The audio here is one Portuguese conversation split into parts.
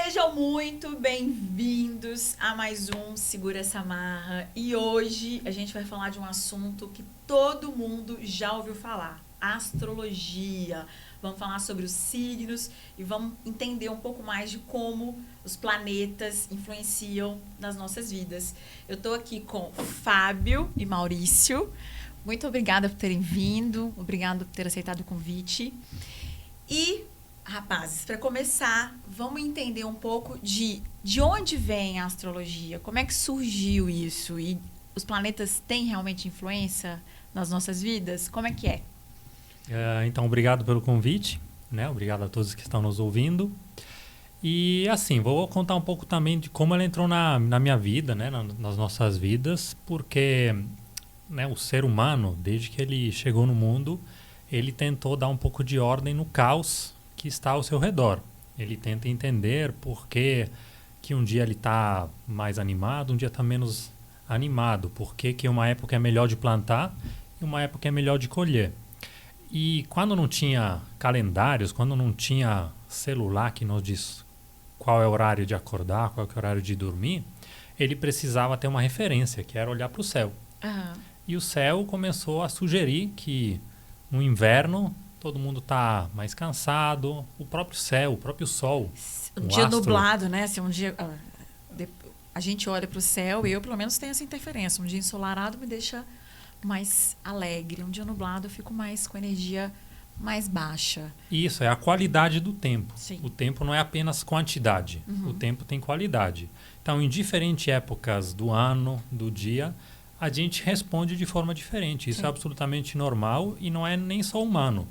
Sejam muito bem-vindos a mais um Segura essa Marra. E hoje a gente vai falar de um assunto que todo mundo já ouviu falar: astrologia. Vamos falar sobre os signos e vamos entender um pouco mais de como os planetas influenciam nas nossas vidas. Eu tô aqui com Fábio e Maurício. Muito obrigada por terem vindo, obrigada por ter aceitado o convite. E, rapazes, para começar, vamos entender um pouco de onde vem a astrologia, como é que surgiu isso e os planetas têm realmente influência nas nossas vidas? Como é que é? Então, obrigado pelo convite, né? Obrigado a todos que estão nos ouvindo. E, assim, vou contar um pouco também de como ela entrou na minha vida, né? Nas nossas vidas, porque, né, o ser humano, desde que ele chegou no mundo, ele tentou dar um pouco de ordem no caos que está ao seu redor. Ele tenta entender por que um dia ele está mais animado, um dia está menos animado, por que uma época é melhor de plantar e uma época é melhor de colher. E quando não tinha calendários, quando não tinha celular que nos diz qual é o horário de acordar, qual é o horário de dormir, ele precisava ter uma referência, que era olhar para o céu. Uhum. E o céu começou a sugerir que no inverno todo mundo está mais cansado, o próprio céu, o próprio sol. Um dia nublado, né? Se um dia a gente olha para o céu, eu pelo menos tenho essa interferência. Um dia ensolarado me deixa mais alegre. Um dia nublado eu fico mais com energia mais baixa. Isso, é a qualidade do tempo. Sim. O tempo não é apenas quantidade. Uhum. O tempo tem qualidade. Então, em diferentes épocas do ano, do dia, a gente responde de forma diferente. Isso Sim. é absolutamente normal e não é nem só humano.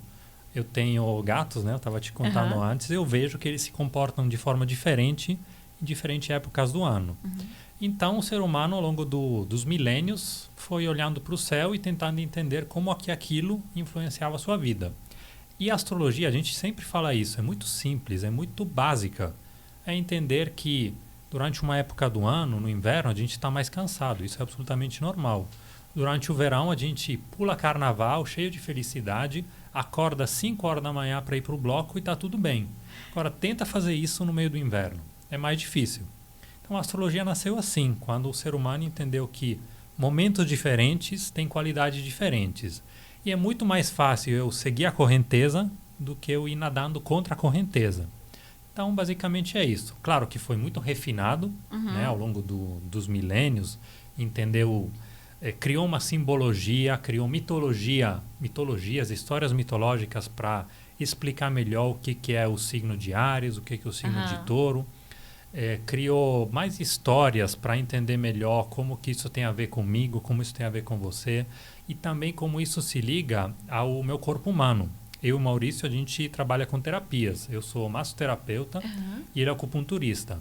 Eu tenho gatos, né? Eu estava te contando antes. Eu vejo que eles se comportam de forma diferente em diferentes épocas do ano. Uhum. Então, o ser humano, ao longo dos milênios, foi olhando para o céu e tentando entender como que aquilo influenciava a sua vida. E a astrologia, a gente sempre fala isso, é muito simples, é muito básica. É entender que durante uma época do ano, no inverno, a gente está mais cansado. Isso é absolutamente normal. Durante o verão, a gente pula carnaval, cheio de felicidade, acorda às 5 horas da manhã para ir para o bloco e está tudo bem. Agora, tenta fazer isso no meio do inverno. É mais difícil. Então, a astrologia nasceu assim, quando o ser humano entendeu que momentos diferentes têm qualidades diferentes. E é muito mais fácil eu seguir a correnteza do que eu ir nadando contra a correnteza. Então, basicamente é isso. Claro que foi muito refinado, né, ao longo dos milênios, entendeu, criou uma simbologia, criou mitologias, histórias mitológicas para explicar melhor o que é o signo de Áries, o que é o signo de Touro. Criou mais histórias para entender melhor como que isso tem a ver comigo, como isso tem a ver com você e também como isso se liga ao meu corpo humano. Eu e o Maurício, a gente trabalha com terapias. Eu sou massoterapeuta e ele é acupunturista.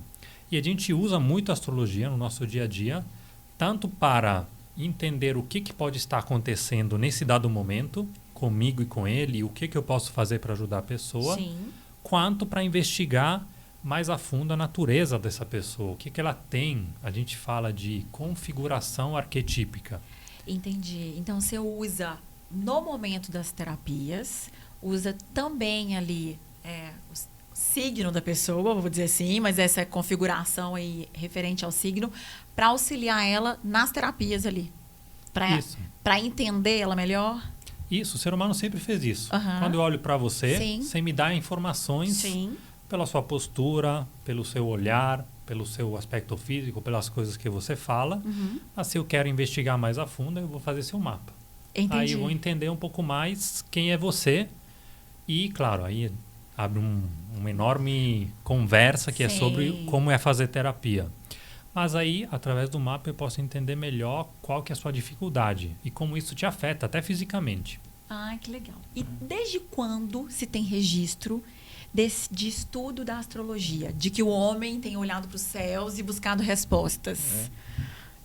E a gente usa muito a astrologia no nosso dia a dia, tanto para entender o que pode estar acontecendo nesse dado momento, comigo e com ele, o que eu posso fazer para ajudar a pessoa, Sim. quanto para investigar mais a fundo a natureza dessa pessoa, o que ela tem. A gente fala de configuração arquetípica. Entendi. Então, você usa, no momento das terapias, usa também ali o signo da pessoa, vou dizer assim, mas essa configuração aí referente ao signo, para auxiliar ela nas terapias ali. Para entender ela melhor. Isso, o ser humano sempre fez isso. Uhum. Quando eu olho para você, Sim. você me dá informações. Sim. Pela sua postura, pelo seu olhar, pelo seu aspecto físico, pelas coisas que você fala. Mas se eu quero investigar mais a fundo, eu vou fazer seu mapa. Entendi. Aí eu vou entender um pouco mais quem é você. E, claro, aí abre uma enorme conversa que é sobre como é fazer terapia. Mas aí, através do mapa, eu posso entender melhor qual que é a sua dificuldade e como isso te afeta, até fisicamente. Ah, que legal. E desde quando se tem registro de estudo da astrologia, de que o homem tem olhado para os céus e buscado respostas?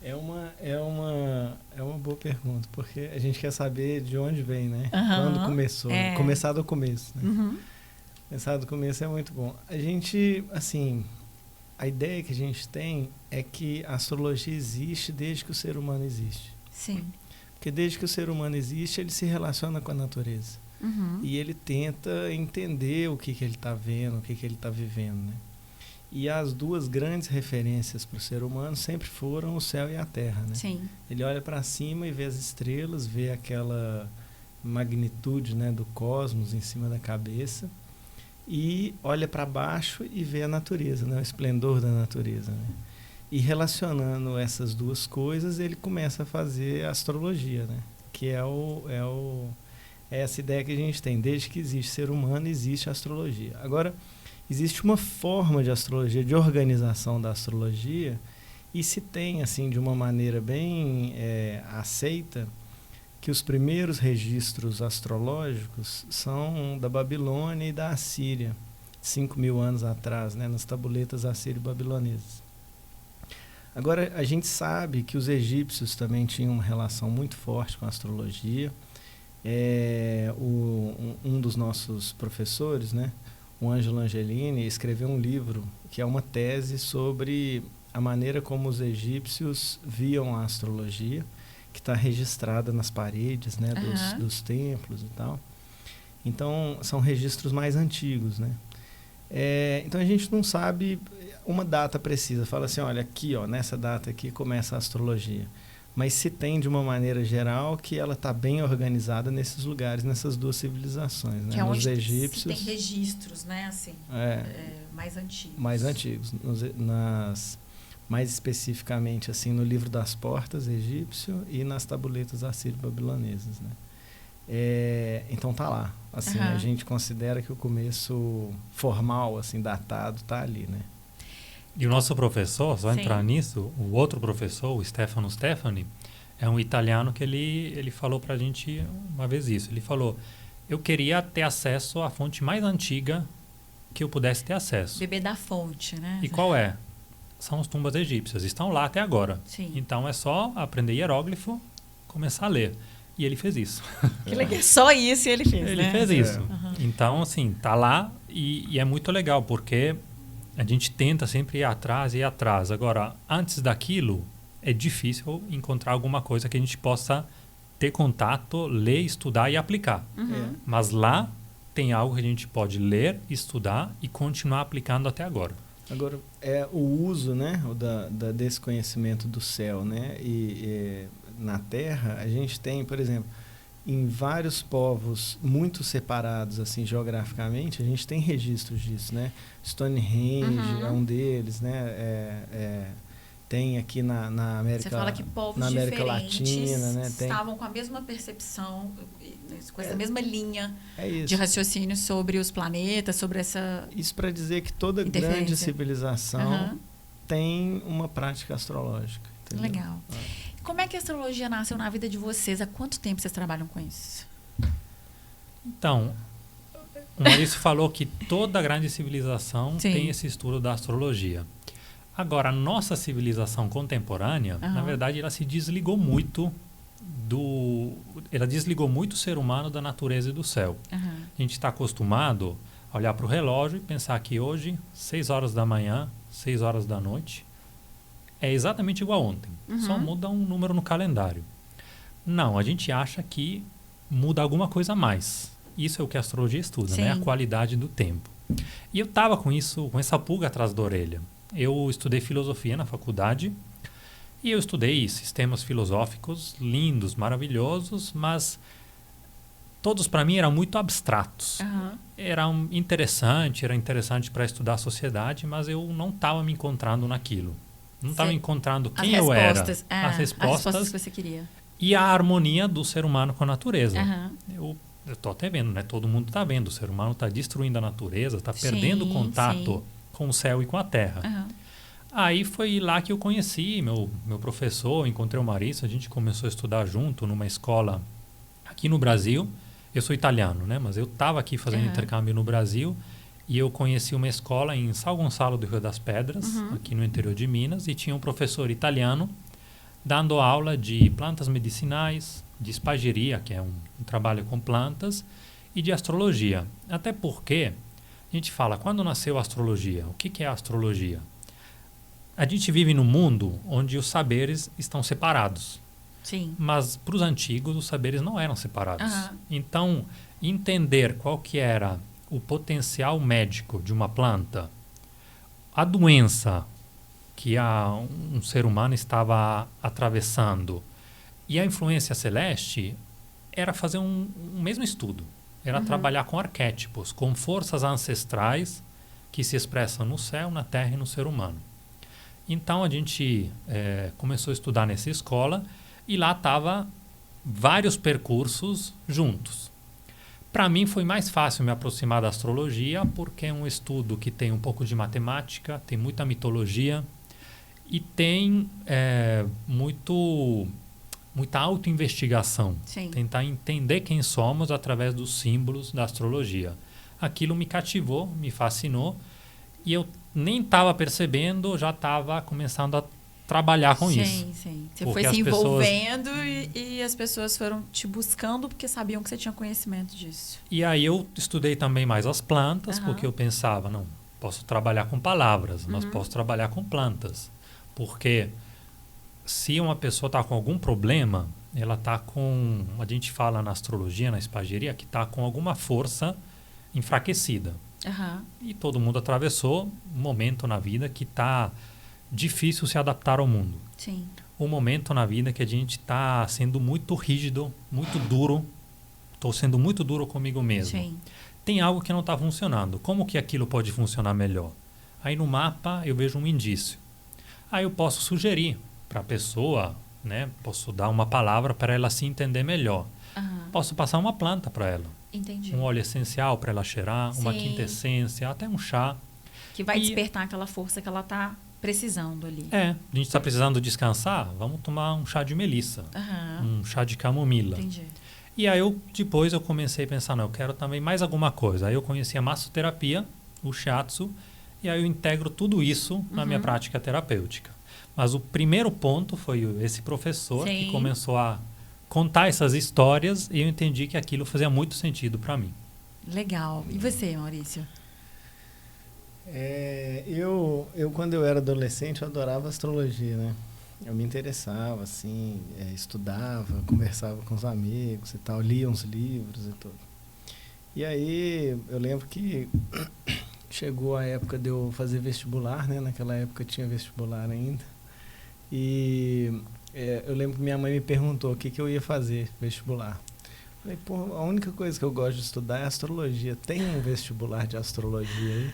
É uma boa pergunta, porque a gente quer saber de onde vem, né? Quando começou. Né? Começar do começo, né? Começar do começo é muito bom. A gente, assim, a ideia que a gente tem é que a astrologia existe desde que o ser humano existe. Sim. Porque desde que o ser humano existe, ele se relaciona com a natureza. E ele tenta entender o que ele está vendo, o que ele está vivendo, né? E as duas grandes referências para o ser humano sempre foram o céu e a terra, né? Sim. Ele olha para cima e vê as estrelas, vê aquela magnitude, né, do cosmos em cima da cabeça, e olha para baixo e vê a natureza, né, o esplendor da natureza, né? E relacionando essas duas coisas, ele começa a fazer a astrologia, né? Que é essa ideia que a gente tem. Desde que existe ser humano, existe a astrologia. Agora, existe uma forma de astrologia, de organização da astrologia, e se tem, assim, de uma maneira bem aceita, que os primeiros registros astrológicos são da Babilônia e da Assíria, 5.000 anos atrás, né, nas tabuletas assírio-babilonesas. Agora, a gente sabe que os egípcios também tinham uma relação muito forte com a astrologia. Um dos nossos professores, né, o Ângelo Angelini, escreveu um livro que é uma tese sobre a maneira como os egípcios viam a astrologia, que está registrada nas paredes, né, dos templos e tal. Então, são registros mais antigos, né? Então, a gente não sabe uma data precisa. Fala assim, olha, aqui, ó, nessa data aqui começa a astrologia. Mas se tem, de uma maneira geral, que ela está bem organizada nesses lugares, nessas duas civilizações, né? Que é onde nos egípcios, tem registros, né, assim, mais antigos. Mais antigos. Mais especificamente, assim, no Livro das Portas egípcio e nas tabuletas assírio-babilonesas, né? Então tá lá. Assim, a gente considera que o começo formal, assim, datado, tá ali, né? E o nosso professor, só entrar nisso, o outro professor, o Stefano Stefani, é um italiano que ele falou pra gente uma vez isso. Ele falou, eu queria ter acesso à fonte mais antiga que eu pudesse ter acesso. Beber da fonte, né? E qual é? São as tumbas egípcias. Estão lá até agora. Sim. Então é só aprender hieróglifo, começar a ler. E ele fez isso. Que legal. Só isso ele fez, Ele fez isso. Então, assim, tá lá e é muito legal, porque a gente tenta sempre ir atrás. Agora, antes daquilo, é difícil encontrar alguma coisa que a gente possa ter contato, ler, estudar e aplicar. Mas lá tem algo que a gente pode ler, estudar e continuar aplicando até agora. Agora, o uso, né, desse conhecimento do céu, né, e na Terra, a gente tem, por exemplo, em vários povos muito separados, assim, geograficamente, a gente tem registros disso, né? Stonehenge é um deles, né? Tem aqui na América, você fala que povos na América diferentes Latina, né? estavam com a mesma percepção, com essa mesma linha isso. de raciocínio sobre os planetas, sobre essa Isso para dizer que toda grande civilização tem uma prática astrológica. Entendeu? Legal. Como é que a astrologia nasceu na vida de vocês? Há quanto tempo vocês trabalham com isso? Então, o Maurício falou que toda grande civilização tem esse estudo da astrologia. Agora, a nossa civilização contemporânea, na verdade, ela se desligou muito o ser humano da natureza e do céu. A gente está acostumado a olhar para o relógio e pensar que hoje, 6 horas da manhã, 6 horas da noite, é exatamente igual a ontem. Só muda um número no calendário. Não, a gente acha que muda alguma coisa a mais. Isso é o que a astrologia estuda, né? A qualidade do tempo. E eu estava com essa pulga atrás da orelha. Eu estudei filosofia na faculdade e eu estudei sistemas filosóficos lindos, maravilhosos, mas todos para mim eram muito abstratos. Era interessante para estudar a sociedade, mas eu não estava me encontrando naquilo. Não estava encontrando quem eu era. As respostas que você queria. E a harmonia do ser humano com a natureza. Eu estou até vendo, né? Todo mundo está vendo. O ser humano está destruindo a natureza, está perdendo o contato com o céu e com a terra. Aí foi lá que eu conheci meu professor, encontrei o Maurício, a gente começou a estudar junto numa escola aqui no Brasil. Eu sou italiano, né? Mas eu estava aqui fazendo intercâmbio no Brasil e eu conheci uma escola em São Gonçalo do Rio das Pedras, aqui no interior de Minas, e tinha um professor italiano dando aula de plantas medicinais, de espagiria, que é um trabalho com plantas, e de astrologia. Até porque a gente fala, quando nasceu a astrologia? O que é a astrologia? A gente vive num mundo onde os saberes estão separados. Sim. Mas para os antigos, os saberes não eram separados. Então, entender qual que era o potencial médico de uma planta, a doença que um ser humano estava atravessando e a influência celeste era fazer um mesmo estudo. Era trabalhar com arquétipos, com forças ancestrais que se expressam no céu, na terra e no ser humano. Então, a gente começou a estudar nessa escola e lá estava vários percursos juntos. Para mim, foi mais fácil me aproximar da astrologia porque é um estudo que tem um pouco de matemática, tem muita mitologia e tem muita autoinvestigação. Sim. Tentar entender quem somos através dos símbolos da astrologia. Aquilo me cativou, me fascinou e eu nem estava percebendo, já estava começando a trabalhar com isso. Sim. Você foi se envolvendo e as pessoas foram te buscando porque sabiam que você tinha conhecimento disso. E aí eu estudei também mais as plantas, porque eu pensava, não, posso trabalhar com palavras, mas posso trabalhar com plantas. Porque se uma pessoa está com algum problema, ela está com, a gente fala na astrologia, na espageria, que está com alguma força enfraquecida. E todo mundo atravessou um momento na vida que está difícil se adaptar ao mundo. Sim. Um momento na vida que a gente está sendo muito rígido, muito duro. Estou sendo muito duro comigo mesmo. Sim. Tem algo que não está funcionando. Como que aquilo pode funcionar melhor? Aí no mapa eu vejo um indício. Aí eu posso sugerir para a pessoa, né? Posso dar uma palavra para ela se entender melhor. Posso passar uma planta para ela. Entendi. Um óleo essencial para ela cheirar, uma quintessência, até um chá. Que vai despertar aquela força que ela está precisando ali. A gente está precisando descansar, vamos tomar um chá de melissa, um chá de camomila. Entendi. E aí depois eu comecei a pensar, não, eu quero também mais alguma coisa. Aí eu conheci a massoterapia, o shiatsu, e aí eu integro tudo isso na minha prática terapêutica. Mas o primeiro ponto foi esse professor que começou a contar essas histórias e eu entendi que aquilo fazia muito sentido para mim. Legal. E você, Maurício? Eu quando eu era adolescente, eu adorava astrologia, né? Eu me interessava, assim, estudava, conversava com os amigos e tal, lia uns livros e tudo. E aí, eu lembro que chegou a época de eu fazer vestibular, né? Naquela época tinha vestibular ainda. E eu lembro que minha mãe me perguntou o que eu ia fazer vestibular. Falei, pô, a única coisa que eu gosto de estudar é astrologia. Tem um vestibular de astrologia aí?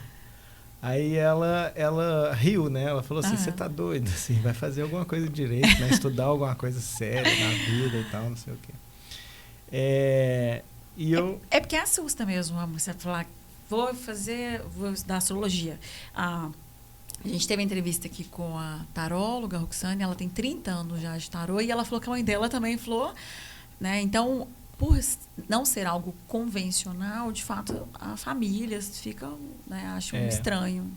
Aí ela riu, né? Ela falou assim, você tá doido, assim, vai fazer alguma coisa de direito, né? Estudar alguma coisa séria na vida e tal, não sei o quê. É porque assusta mesmo, você falar, vou estudar astrologia. A gente teve uma entrevista aqui com a taróloga Roxane, ela tem 30 anos já de tarô, e ela falou que a mãe dela também falou, né? Então, por não ser algo convencional, de fato, a família fica, né, acham estranho.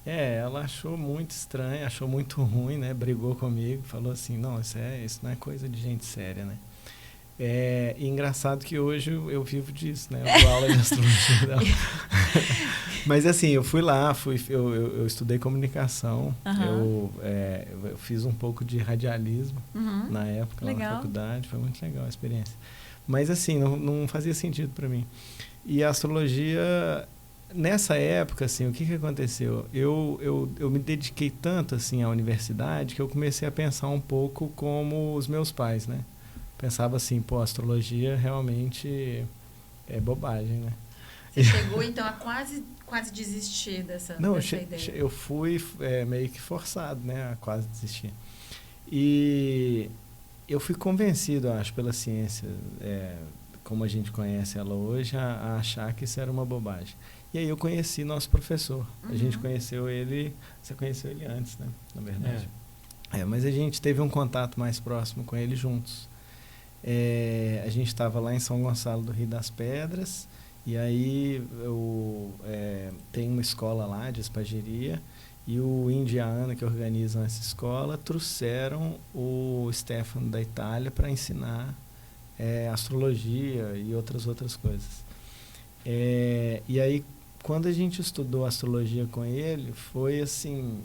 Ela achou muito estranho, achou muito ruim, né? Brigou comigo, falou assim, não, isso não é coisa de gente séria, né? E engraçado que hoje eu vivo disso, né? Eu dou aula de astrologia. Mas assim, eu fui lá, eu estudei comunicação, eu fiz um pouco de radialismo na época, lá na faculdade, foi muito legal a experiência. Mas assim, não fazia sentido para mim. E a astrologia, nessa época, assim, o que aconteceu? Eu me dediquei tanto assim à universidade que eu comecei a pensar um pouco como os meus pais, né? Pensava assim, pô, a astrologia realmente é bobagem, né? Você chegou, então, a quase desistir dessa ideia? Eu fui meio que forçado, né? A quase desistir. E eu fui convencido, acho, pela ciência, como a gente conhece ela hoje, a achar que isso era uma bobagem. E aí eu conheci nosso professor. A gente conheceu ele... Você conheceu ele antes, né? Na verdade. Mas a gente teve um contato mais próximo com ele juntos. A gente estava lá em São Gonçalo do Rio das Pedras, e aí tem uma escola lá de espageria, e o indiano que organizam essa escola trouxeram o Stefano da Itália para ensinar astrologia e outras coisas. E aí, quando a gente estudou astrologia com ele, foi assim...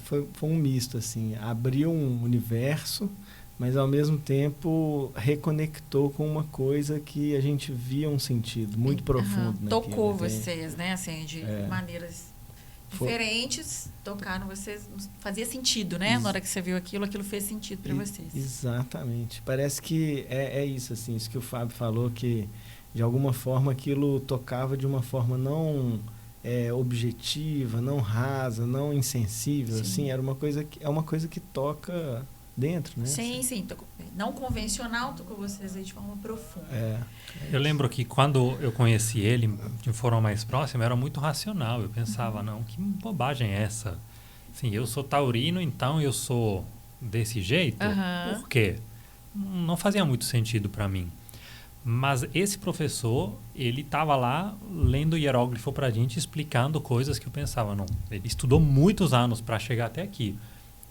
Foi um misto, assim. Abriu um universo, mas ao mesmo tempo reconectou com uma coisa que a gente via um sentido muito profundo. Tocou vocês, né? Assim, de maneiras diferentes, tocaram vocês, fazia sentido, né? Na hora que você viu aquilo fez sentido para vocês. Exatamente. Parece que é isso, assim, isso que o Fábio falou, que de alguma forma aquilo tocava de uma forma não objetiva, não rasa, não insensível, assim, é uma coisa que toca dentro, né? Sim. Não convencional, tocou vocês aí de forma profunda. Eu lembro que quando eu conheci ele de forma mais próxima, era muito racional. Eu pensava, não, que bobagem é essa? Assim, eu sou taurino, então eu sou desse jeito? Por quê? Não fazia muito sentido para mim. Mas esse professor, ele estava lá lendo hieróglifo para a gente, explicando coisas que eu pensava, não, ele estudou muitos anos para chegar até aqui.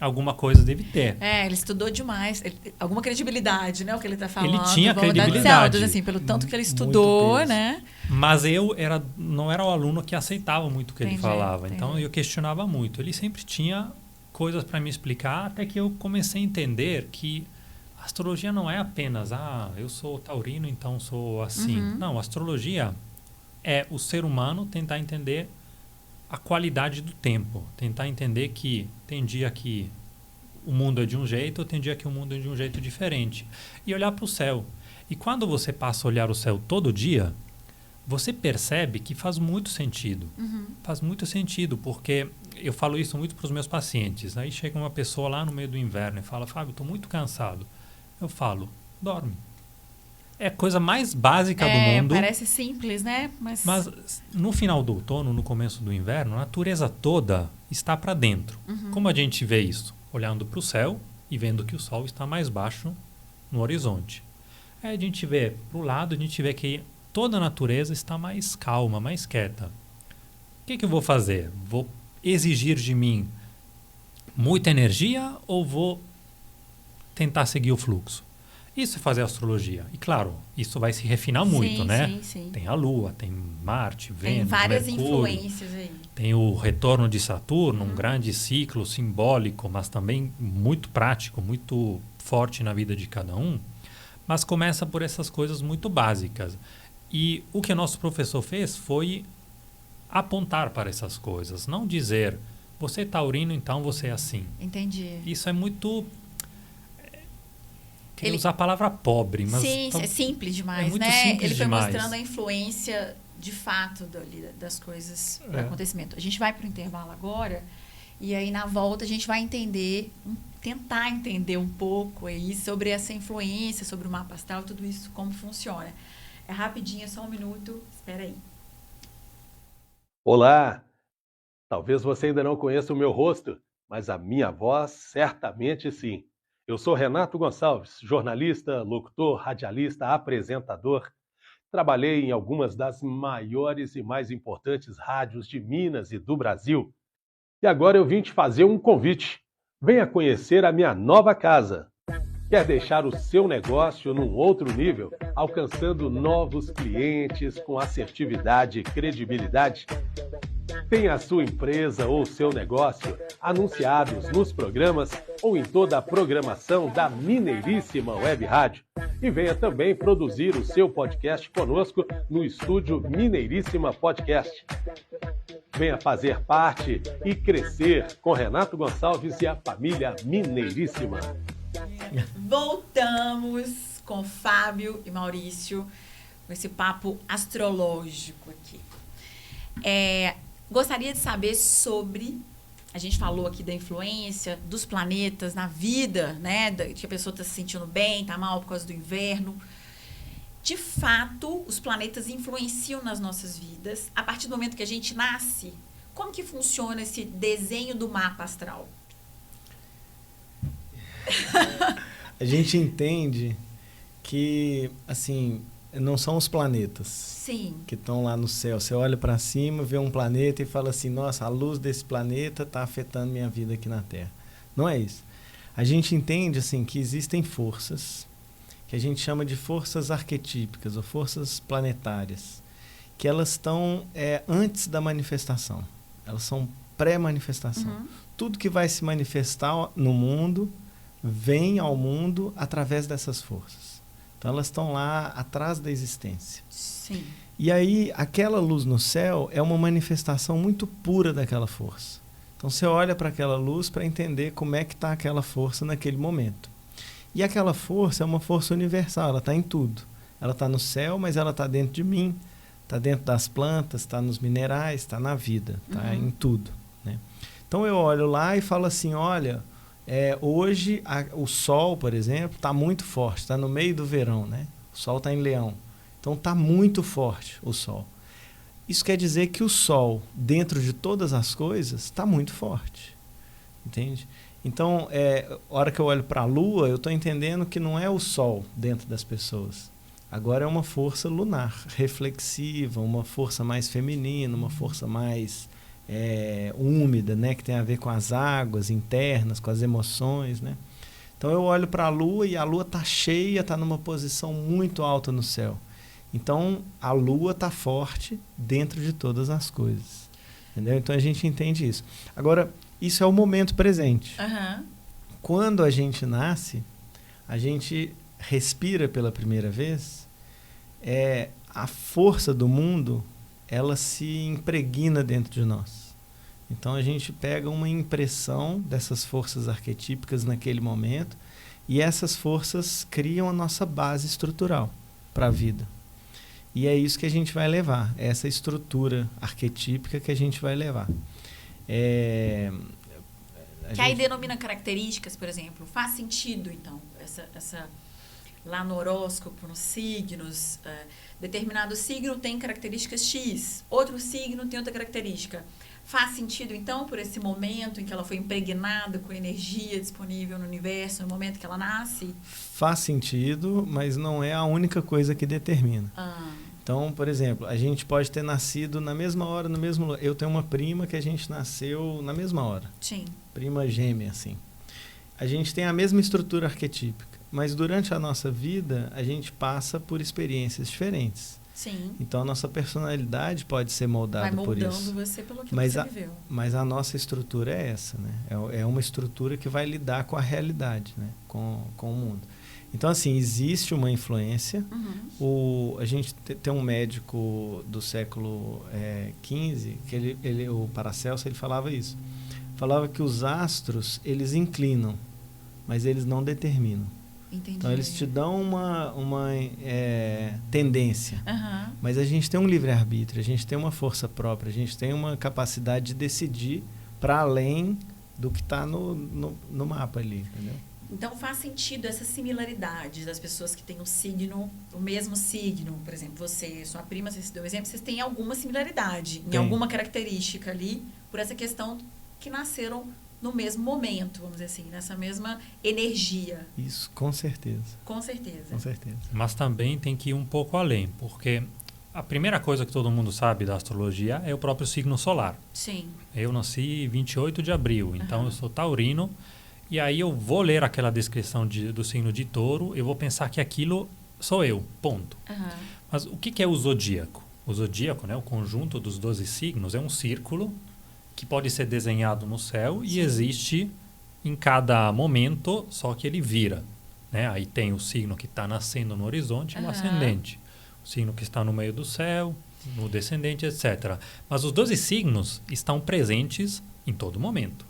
Alguma coisa deve ter. Ele estudou demais. Alguma credibilidade, né? O que ele está falando. Ele tinha credibilidade. Assim, pelo tanto que ele estudou, né? Mas eu não era o aluno que aceitava muito o que ele falava. Então, eu questionava muito. Ele sempre tinha coisas para me explicar, até que eu comecei a entender que a astrologia não é apenas, eu sou taurino, então sou assim. Não, a astrologia é o ser humano tentar entender a qualidade do tempo. Tentar entender que tem dia que o mundo é de um jeito, tem dia que o mundo é de um jeito diferente. E olhar para o céu. E quando você passa a olhar o céu todo dia, você percebe que faz muito sentido. Faz muito sentido, porque eu falo isso muito para os meus pacientes. Aí chega uma pessoa lá no meio do inverno e fala, Fábio, estou muito cansado. Eu falo, dorme. É a coisa mais básica do mundo. Parece simples, né? Mas no final do outono, no começo do inverno, a natureza toda está para dentro. Como a gente vê isso? Olhando para o céu e vendo que o sol está mais baixo no horizonte. Aí a gente vê para o lado, a gente vê que toda a natureza está mais calma, mais quieta. O que eu vou fazer? Vou exigir de mim muita energia ou vou tentar seguir o fluxo? Isso é fazer astrologia. E claro, isso vai se refinar muito, né? Sim. Tem a Lua, tem Marte, Vênus, tem várias Mercúrio, influências aí. Tem o retorno de Saturno, um grande ciclo simbólico, mas também muito prático, muito forte na vida de cada um. Mas começa por essas coisas muito básicas. E o que o nosso professor fez foi apontar para essas coisas. Não dizer, você é taurino, então você é assim. Entendi. Isso é muito... Queria usar a palavra pobre, mas... Sim, é simples demais, muito né? Simples ele foi demais. Mostrando a influência de fato das coisas, do acontecimento. A gente vai para o intervalo agora, e aí na volta a gente vai tentar entender um pouco aí sobre essa influência, sobre o mapa astral, tudo isso, como funciona. É rapidinho, é só um minuto, espera aí. Olá! Talvez você ainda não conheça o meu rosto, mas a minha voz certamente sim. Eu sou Renato Gonçalves, jornalista, locutor, radialista, apresentador. Trabalhei em algumas das maiores e mais importantes rádios de Minas e do Brasil. E agora eu vim te fazer um convite. Venha conhecer a minha nova casa. Quer deixar o seu negócio num outro nível, alcançando novos clientes com assertividade e credibilidade? Tem a sua empresa ou seu negócio anunciados nos programas ou em toda a programação da Mineiríssima Web Rádio. E venha também produzir o seu podcast conosco no estúdio Mineiríssima Podcast. Venha fazer parte e crescer com Renato Gonçalves e a família Mineiríssima. Voltamos com Fábio e Maurício com esse papo astrológico aqui. Gostaria de saber sobre... A gente falou aqui da influência dos planetas na vida, né? Que a pessoa está se sentindo bem, está mal por causa do inverno. De fato, os planetas influenciam nas nossas vidas. A partir do momento que a gente nasce, como que funciona esse desenho do mapa astral? A gente entende que, assim, não são os planetas que estão lá no céu. Você olha para cima, vê um planeta e fala assim, nossa, a luz desse planeta está afetando minha vida aqui na Terra. Não é isso. A gente entende assim, que existem forças, que a gente chama de forças arquetípicas ou forças planetárias, que elas estão antes da manifestação. Elas são pré-manifestação. Tudo que vai se manifestar no mundo vêm ao mundo através dessas forças. Então, elas estão lá atrás da existência. Sim. E aí, aquela luz no céu é uma manifestação muito pura daquela força. Então, você olha para aquela luz para entender como é que está aquela força naquele momento. E aquela força é uma força universal, ela está em tudo. Ela está no céu, mas ela está dentro de mim, está dentro das plantas, está nos minerais, está na vida, está em tudo, né? Então, eu olho lá e falo assim, olha, hoje o sol, por exemplo, está muito forte, está no meio do verão, né? O sol está em Leão. Então, está muito forte o sol. Isso quer dizer que o sol, dentro de todas as coisas, está muito forte. Entende? Então, a hora que eu olho para a Lua, eu estou entendendo que não é o sol dentro das pessoas. Agora é uma força lunar, reflexiva, uma força mais feminina, uma força mais úmida, né? Que tem a ver com as águas internas, com as emoções, né? Então, eu olho para a Lua e a Lua está cheia, está numa posição muito alta no céu. Então, a Lua está forte dentro de todas as coisas. Entendeu? Então, a gente entende isso. Agora, isso é o momento presente. Uhum. Quando a gente nasce, a gente respira pela primeira vez, a força do mundo, ela se impregna dentro de nós. Então, a gente pega uma impressão dessas forças arquetípicas naquele momento e essas forças criam a nossa base estrutural para a vida. E é isso que a gente vai levar, essa estrutura arquetípica que a gente vai levar. Aí denomina características, por exemplo. Faz sentido, então, lá no horóscopo, nos signos, determinado signo tem características X, outro signo tem outra característica. Faz sentido, então, por esse momento em que ela foi impregnada com energia disponível no universo, no momento que ela nasce? Faz sentido, mas não é a única coisa que determina. Então, por exemplo, a gente pode ter nascido na mesma hora, no mesmo lugar. Eu tenho uma prima que a gente nasceu na mesma hora. Sim. Prima gêmea, assim. A gente tem a mesma estrutura arquetípica, mas durante a nossa vida, a gente passa por experiências diferentes. Sim. Então, a nossa personalidade pode ser moldada por isso. Vai moldando você pelo que você viveu. Mas a nossa estrutura é essa, né? É uma estrutura que vai lidar com a realidade, né? Com o mundo. Então, assim, existe uma influência. A gente tem um médico do século XV, que o Paracelso, ele falava isso. Falava que os astros, eles inclinam, mas eles não determinam. Entendi. Então, eles te dão uma tendência. Mas a gente tem um livre-arbítrio, a gente tem uma força própria, a gente tem uma capacidade de decidir para além do que está no mapa ali, entendeu? Então, faz sentido essa similaridade das pessoas que têm o mesmo signo. Por exemplo, você, sua prima, você deu um exemplo, vocês têm alguma similaridade em alguma característica ali, por essa questão que nasceram no mesmo momento, vamos dizer assim, nessa mesma energia. Isso, com certeza. Com certeza. Com certeza. Mas também tem que ir um pouco além, porque a primeira coisa que todo mundo sabe da astrologia é o próprio signo solar. Sim. Eu nasci 28 de abril, então eu sou taurino, e aí eu vou ler aquela descrição do signo de touro, eu vou pensar que aquilo sou eu, ponto. Mas o que é o zodíaco? O zodíaco, né, o conjunto dos 12 signos, é um círculo que pode ser desenhado no céu e existe em cada momento, só que ele vira. Né? Aí tem o signo que está nascendo no horizonte e o ascendente. O signo que está no meio do céu, no descendente, etc. Mas os 12 signos estão presentes em todo momento.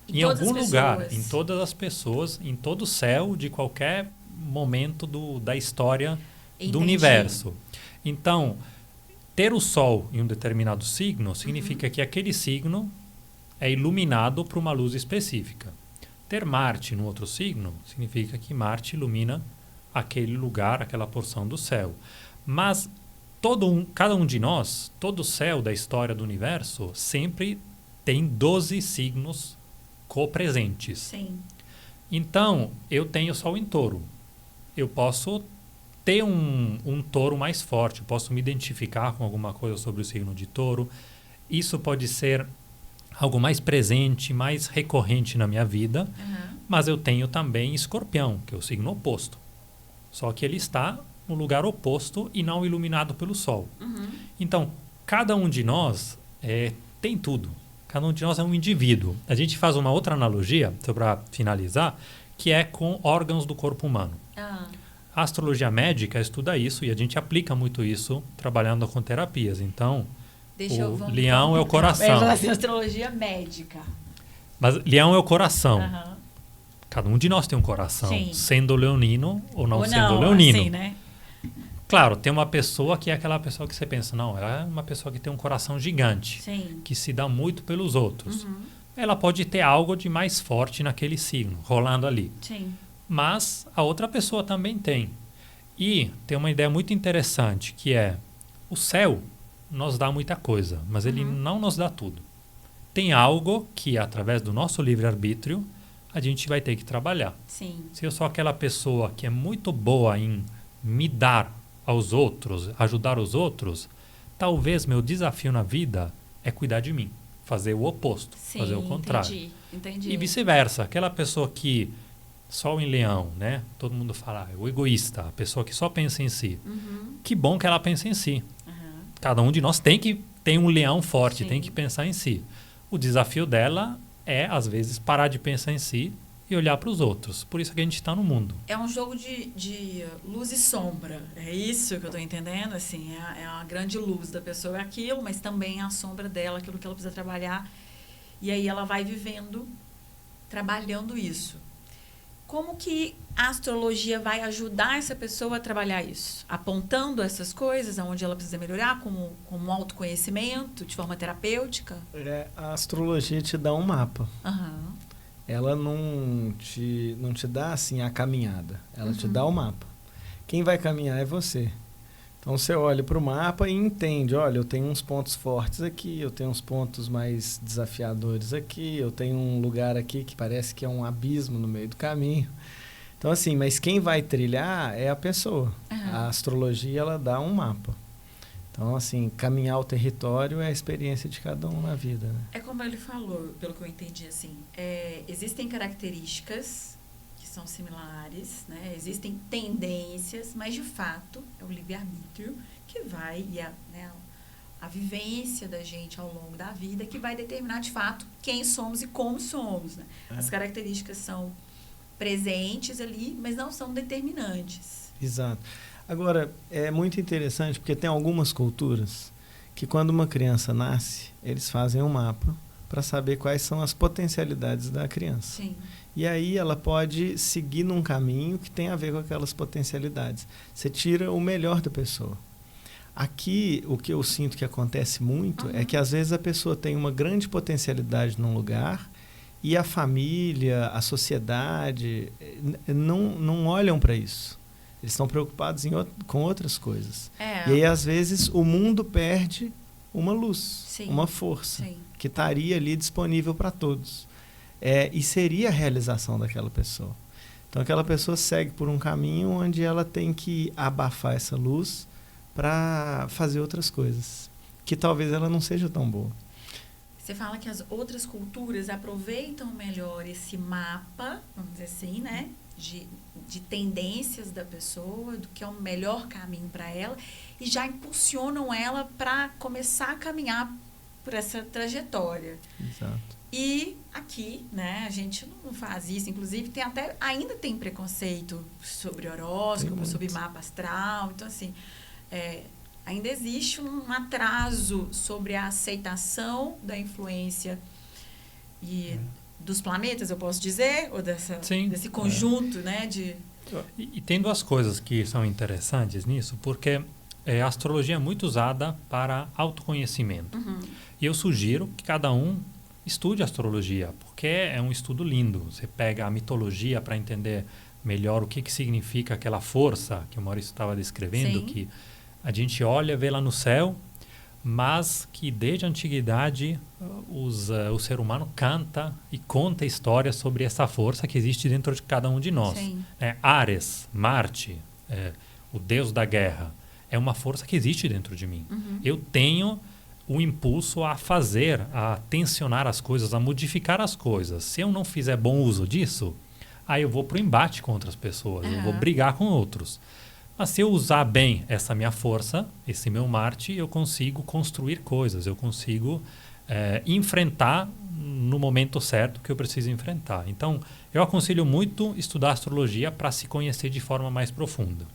Em algum lugar, em todas as pessoas, em todo o céu, de qualquer momento da história do universo. Então, ter o Sol em um determinado signo significa que aquele signo é iluminado por uma luz específica. Ter Marte no outro signo significa que Marte ilumina aquele lugar, aquela porção do céu. Mas cada um de nós, todo o céu da história do universo, sempre tem 12 signos copresentes. Sim. Então, eu tenho Sol em touro. Eu posso ter um touro mais forte, eu posso me identificar com alguma coisa sobre o signo de touro. Isso pode ser algo mais presente, mais recorrente na minha vida, mas eu tenho também Escorpião, que é o signo oposto. Só que ele está no lugar oposto e não iluminado pelo Sol. Então, cada um de nós tem tudo. Cada um de nós é um indivíduo. A gente faz uma outra analogia, só para finalizar, que é com órgãos do corpo humano. A astrologia médica estuda isso e a gente aplica muito isso trabalhando com terapias. Então, o leão é o coração. É a astrologia médica. Mas leão é o coração. Cada um de nós tem um coração, sendo leonino ou não sendo leonino. Assim, né? Claro, tem uma pessoa que é aquela pessoa que você pensa, não, ela é uma pessoa que tem um coração gigante, que se dá muito pelos outros. Ela pode ter algo de mais forte naquele signo, rolando ali. Mas a outra pessoa também tem. E tem uma ideia muito interessante, que é o céu nos dá muita coisa, mas ele não nos dá tudo. Tem algo que, através do nosso livre-arbítrio, a gente vai ter que trabalhar. Se eu sou aquela pessoa que é muito boa em me dar aos outros, ajudar os outros, talvez meu desafio na vida é cuidar de mim, fazer o oposto, fazer o contrário. Entendi. E vice-versa, aquela pessoa que Sol em Leão, né? Todo mundo fala, o egoísta, a pessoa que só pensa em si. Que bom que ela pensa em si. Cada um de nós tem um leão forte, tem que pensar em si. O desafio dela é, às vezes, parar de pensar em si e olhar para os outros. Por isso que a gente está no mundo. É um jogo de luz e sombra. É isso que eu estou entendendo. Assim, é a grande luz da pessoa é aquilo, mas também a sombra dela, aquilo que ela precisa trabalhar. E aí ela vai vivendo, trabalhando isso. Como que a astrologia vai ajudar essa pessoa a trabalhar isso? Apontando essas coisas, onde ela precisa melhorar, como um autoconhecimento, de forma terapêutica? A astrologia te dá um mapa. Ela não te dá assim a caminhada. Ela te dá o mapa. Quem vai caminhar é você. Então você olha para o mapa e entende, olha, eu tenho uns pontos fortes aqui, eu tenho uns pontos mais desafiadores aqui, eu tenho um lugar aqui que parece que é um abismo no meio do caminho. Então assim, mas quem vai trilhar é a pessoa. A astrologia, ela dá um mapa. Então assim, caminhar o território é a experiência de cada um na vida, né? É como ele falou, pelo que eu entendi, assim, existem características que são similares, né? Existem tendências, mas de fato é o livre-arbítrio que vai, e a vivência da gente ao longo da vida que vai determinar de fato quem somos e como somos, né? As características são presentes ali, mas não são determinantes. Exato. Agora, é muito interessante porque tem algumas culturas que quando uma criança nasce, eles fazem um mapa para saber quais são as potencialidades da criança. E aí ela pode seguir num caminho que tem a ver com aquelas potencialidades. Você tira o melhor da pessoa. Aqui, o que eu sinto que acontece muito é que às vezes a pessoa tem uma grande potencialidade num lugar e a família, a sociedade não olham para isso. Eles estão preocupados com outras coisas. E aí, às vezes, o mundo perde uma luz, uma força, que estaria ali disponível para todos. E seria a realização daquela pessoa. Então, aquela pessoa segue por um caminho onde ela tem que abafar essa luz para fazer outras coisas, que talvez ela não seja tão boa. Você fala que as outras culturas aproveitam melhor esse mapa, vamos dizer assim, né? De tendências da pessoa, do que é o melhor caminho para ela, e já impulsionam ela para começar a caminhar por essa trajetória. Exato. E aqui, né, a gente não faz isso, inclusive ainda tem preconceito sobre horóscopo, sobre mapa astral, então assim, ainda existe um atraso sobre a aceitação da influência dos planetas, eu posso dizer, ou desse conjunto, né, E tem duas coisas que são interessantes nisso, porque a astrologia é muito usada para autoconhecimento. E eu sugiro que cada um estude astrologia, porque é um estudo lindo. Você pega a mitologia para entender melhor o que significa aquela força que o Maurício estava descrevendo, que a gente olha, vê lá no céu, mas que desde a antiguidade o ser humano canta e conta histórias sobre essa força que existe dentro de cada um de nós. Ares, Marte, o deus da guerra, é uma força que existe dentro de mim. Eu tenho o impulso a fazer, a tensionar as coisas, a modificar as coisas. Se eu não fizer bom uso disso, aí eu vou para o embate com outras pessoas, eu vou brigar com outros. Mas se eu usar bem essa minha força, esse meu Marte, eu consigo construir coisas, eu consigo enfrentar no momento certo que eu preciso enfrentar. Então, eu aconselho muito estudar astrologia para se conhecer de forma mais profunda.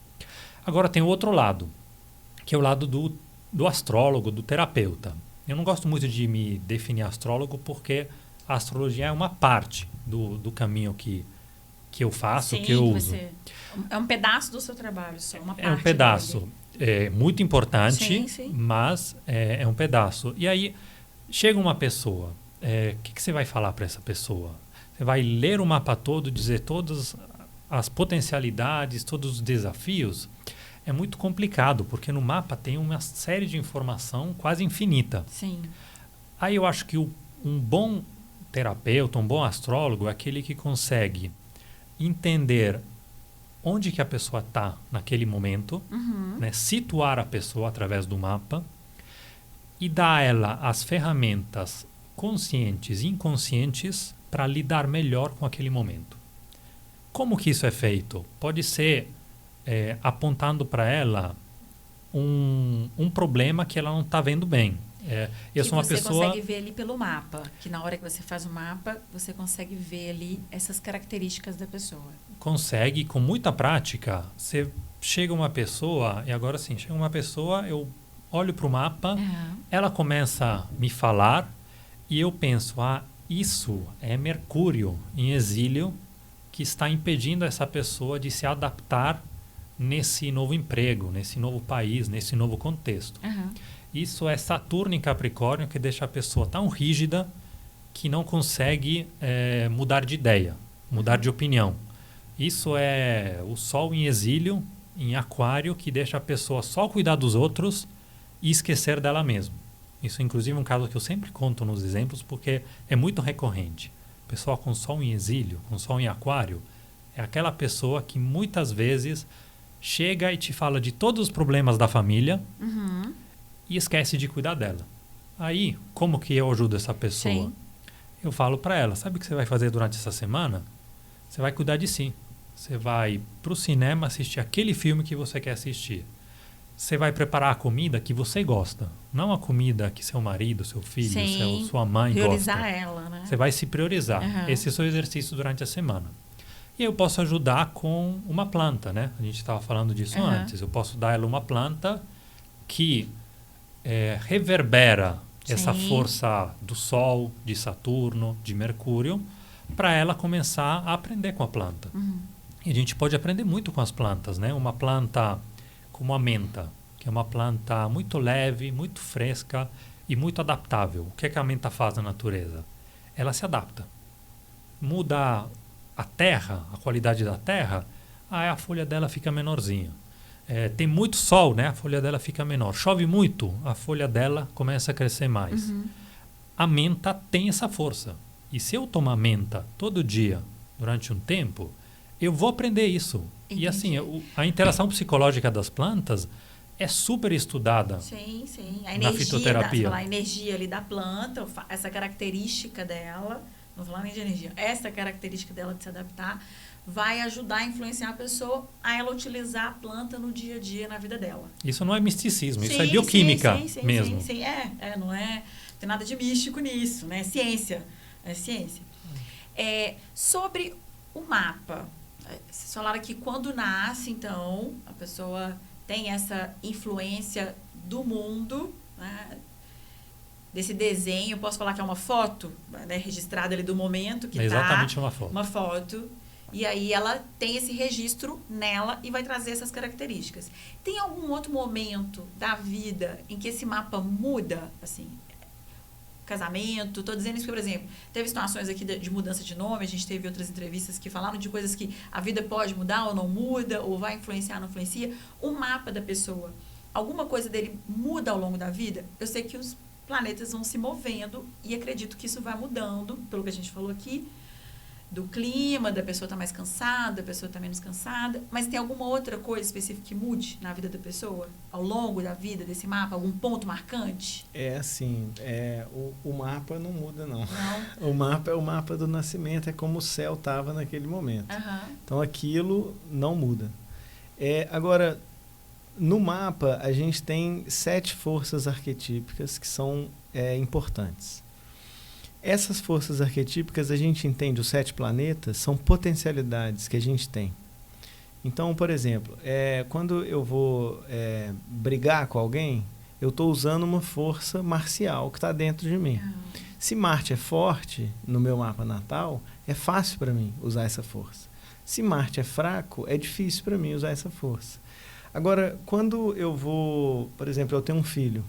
Agora, tem o outro lado, que é o lado do astrólogo, do terapeuta. Eu não gosto muito de me definir astrólogo porque a astrologia é uma parte do caminho que eu faço, que eu uso. É um pedaço do seu trabalho, só uma parte. É um pedaço. É muito importante, sim. mas é um pedaço. E aí, chega uma pessoa, o que você vai falar para essa pessoa? Você vai ler o mapa todo, dizer todas as potencialidades, todos os desafios? É muito complicado, porque no mapa tem uma série de informação quase infinita. Sim. Aí eu acho que um bom terapeuta, um bom astrólogo é aquele que consegue entender onde que a pessoa está naquele momento, né? Situar a pessoa através do mapa e dar a ela as ferramentas conscientes e inconscientes para lidar melhor com aquele momento. Como que isso é feito? Pode ser apontando para ela um problema que ela não está vendo bem. Eu sou uma pessoa... Você consegue ver ali pelo mapa, que na hora que você faz o mapa, você consegue ver ali essas características da pessoa. Consegue, com muita prática. Você chega uma pessoa, e agora sim, chega uma pessoa, eu olho para o mapa, ela começa a me falar, e eu penso, isso é Mercúrio em exílio que está impedindo essa pessoa de se adaptar nesse novo emprego, nesse novo país, nesse novo contexto. Isso é Saturno em Capricórnio, que deixa a pessoa tão rígida que não consegue mudar de ideia, mudar de opinião. Isso é o Sol em exílio, em Aquário, que deixa a pessoa só cuidar dos outros e esquecer dela mesma. Isso, inclusive, é um caso que eu sempre conto nos exemplos, porque é muito recorrente. Pessoa com Sol em exílio, com Sol em Aquário, é aquela pessoa que muitas vezes chega e te fala de todos os problemas da família e esquece de cuidar dela. Aí, como que eu ajudo essa pessoa? Sim. Eu falo para ela, sabe o que você vai fazer durante essa semana? Você vai cuidar de si. Você vai para o cinema assistir aquele filme que você quer assistir. Você vai preparar a comida que você gosta. Não a comida que seu marido, seu filho, sua mãe priorizar gosta. Ela, né? Você vai se priorizar. Esse é o seu exercício durante a semana. E eu posso ajudar com uma planta, né? A gente estava falando disso antes. Eu posso dar ela uma planta que reverbera essa força do Sol, de Saturno, de Mercúrio, para ela começar a aprender com a planta. E a gente pode aprender muito com as plantas, né? Uma planta como a menta, que é uma planta muito leve, muito fresca e muito adaptável. O que é que a menta faz na natureza? Ela se adapta. Muda a terra, a qualidade da terra, aí a folha dela fica menorzinha. Tem muito sol, né? A folha dela fica menor. Chove muito, a folha dela começa a crescer mais. A menta tem essa força. E se eu tomar menta todo dia, durante um tempo, eu vou aprender isso. Entendi. E assim, a interação psicológica das plantas é super estudada. Sim. Na fitoterapia. A energia ali da planta, essa característica dela, não vou falar nem de energia, essa característica dela de se adaptar, vai ajudar a influenciar a pessoa a ela utilizar a planta no dia a dia, na vida dela. Isso não é misticismo, isso é bioquímica mesmo. Sim. Não tem nada de místico nisso, né? É ciência. Sobre o mapa, vocês falaram que quando nasce, então, a pessoa tem essa influência do mundo, né? Desse desenho, eu posso falar que é uma foto, né, registrada ali do momento que exatamente uma foto. Uma foto. E aí ela tem esse registro nela e vai trazer essas características. Tem algum outro momento da vida em que esse mapa muda, assim, casamento? Estou dizendo isso porque, por exemplo, teve situações aqui de mudança de nome, a gente teve outras entrevistas que falaram de coisas que a vida pode mudar ou não muda, ou vai influenciar ou não influencia. O mapa da pessoa, alguma coisa dele muda ao longo da vida? Eu sei que os planetas vão se movendo e acredito que isso vai mudando, pelo que a gente falou aqui, do clima, da pessoa estar mais cansada, da pessoa estar menos cansada, mas tem alguma outra coisa específica que mude na vida da pessoa, ao longo da vida desse mapa, algum ponto marcante? O mapa não muda, não. O mapa é o mapa do nascimento, é como o céu estava naquele momento. Então, aquilo não muda. Agora, no mapa, a gente tem 7 forças arquetípicas que são importantes. Essas forças arquetípicas, a gente entende, os 7 planetas são potencialidades que a gente tem. Então, por exemplo, quando eu vou brigar com alguém, eu estou usando uma força marcial que está dentro de mim. Se Marte é forte no meu mapa natal, é fácil para mim usar essa força. Se Marte é fraco, é difícil para mim usar essa força. Agora, quando eu vou, por exemplo, eu tenho um filho,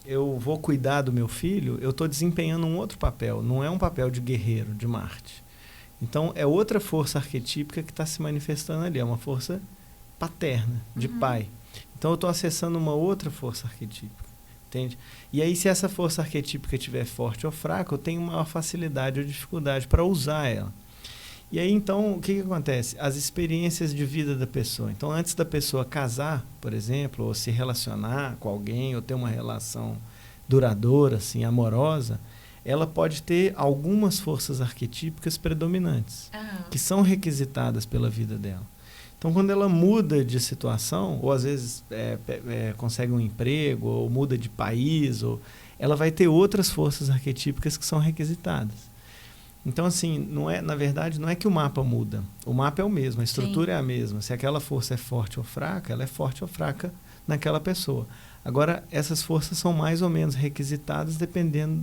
eu vou cuidar do meu filho, eu estou desempenhando um outro papel, não é um papel de guerreiro de Marte. Então, é outra força arquetípica que está se manifestando ali, é uma força paterna, de pai. Então, eu estou acessando uma outra força arquetípica, entende? E aí, se essa força arquetípica estiver forte ou fraca, eu tenho maior facilidade ou dificuldade para usar ela. E aí, então, o que acontece? As experiências de vida da pessoa. Então, antes da pessoa casar, por exemplo, ou se relacionar com alguém, ou ter uma relação duradoura, assim, amorosa, ela pode ter algumas forças arquetípicas predominantes, que são requisitadas pela vida dela. Então, quando ela muda de situação, ou às vezes consegue um emprego, ou muda de país, ou ela vai ter outras forças arquetípicas que são requisitadas. Então, assim, na verdade, não é que o mapa muda. O mapa é o mesmo, a estrutura é a mesma. Se aquela força é forte ou fraca, ela é forte ou fraca naquela pessoa. Agora, essas forças são mais ou menos requisitadas dependendo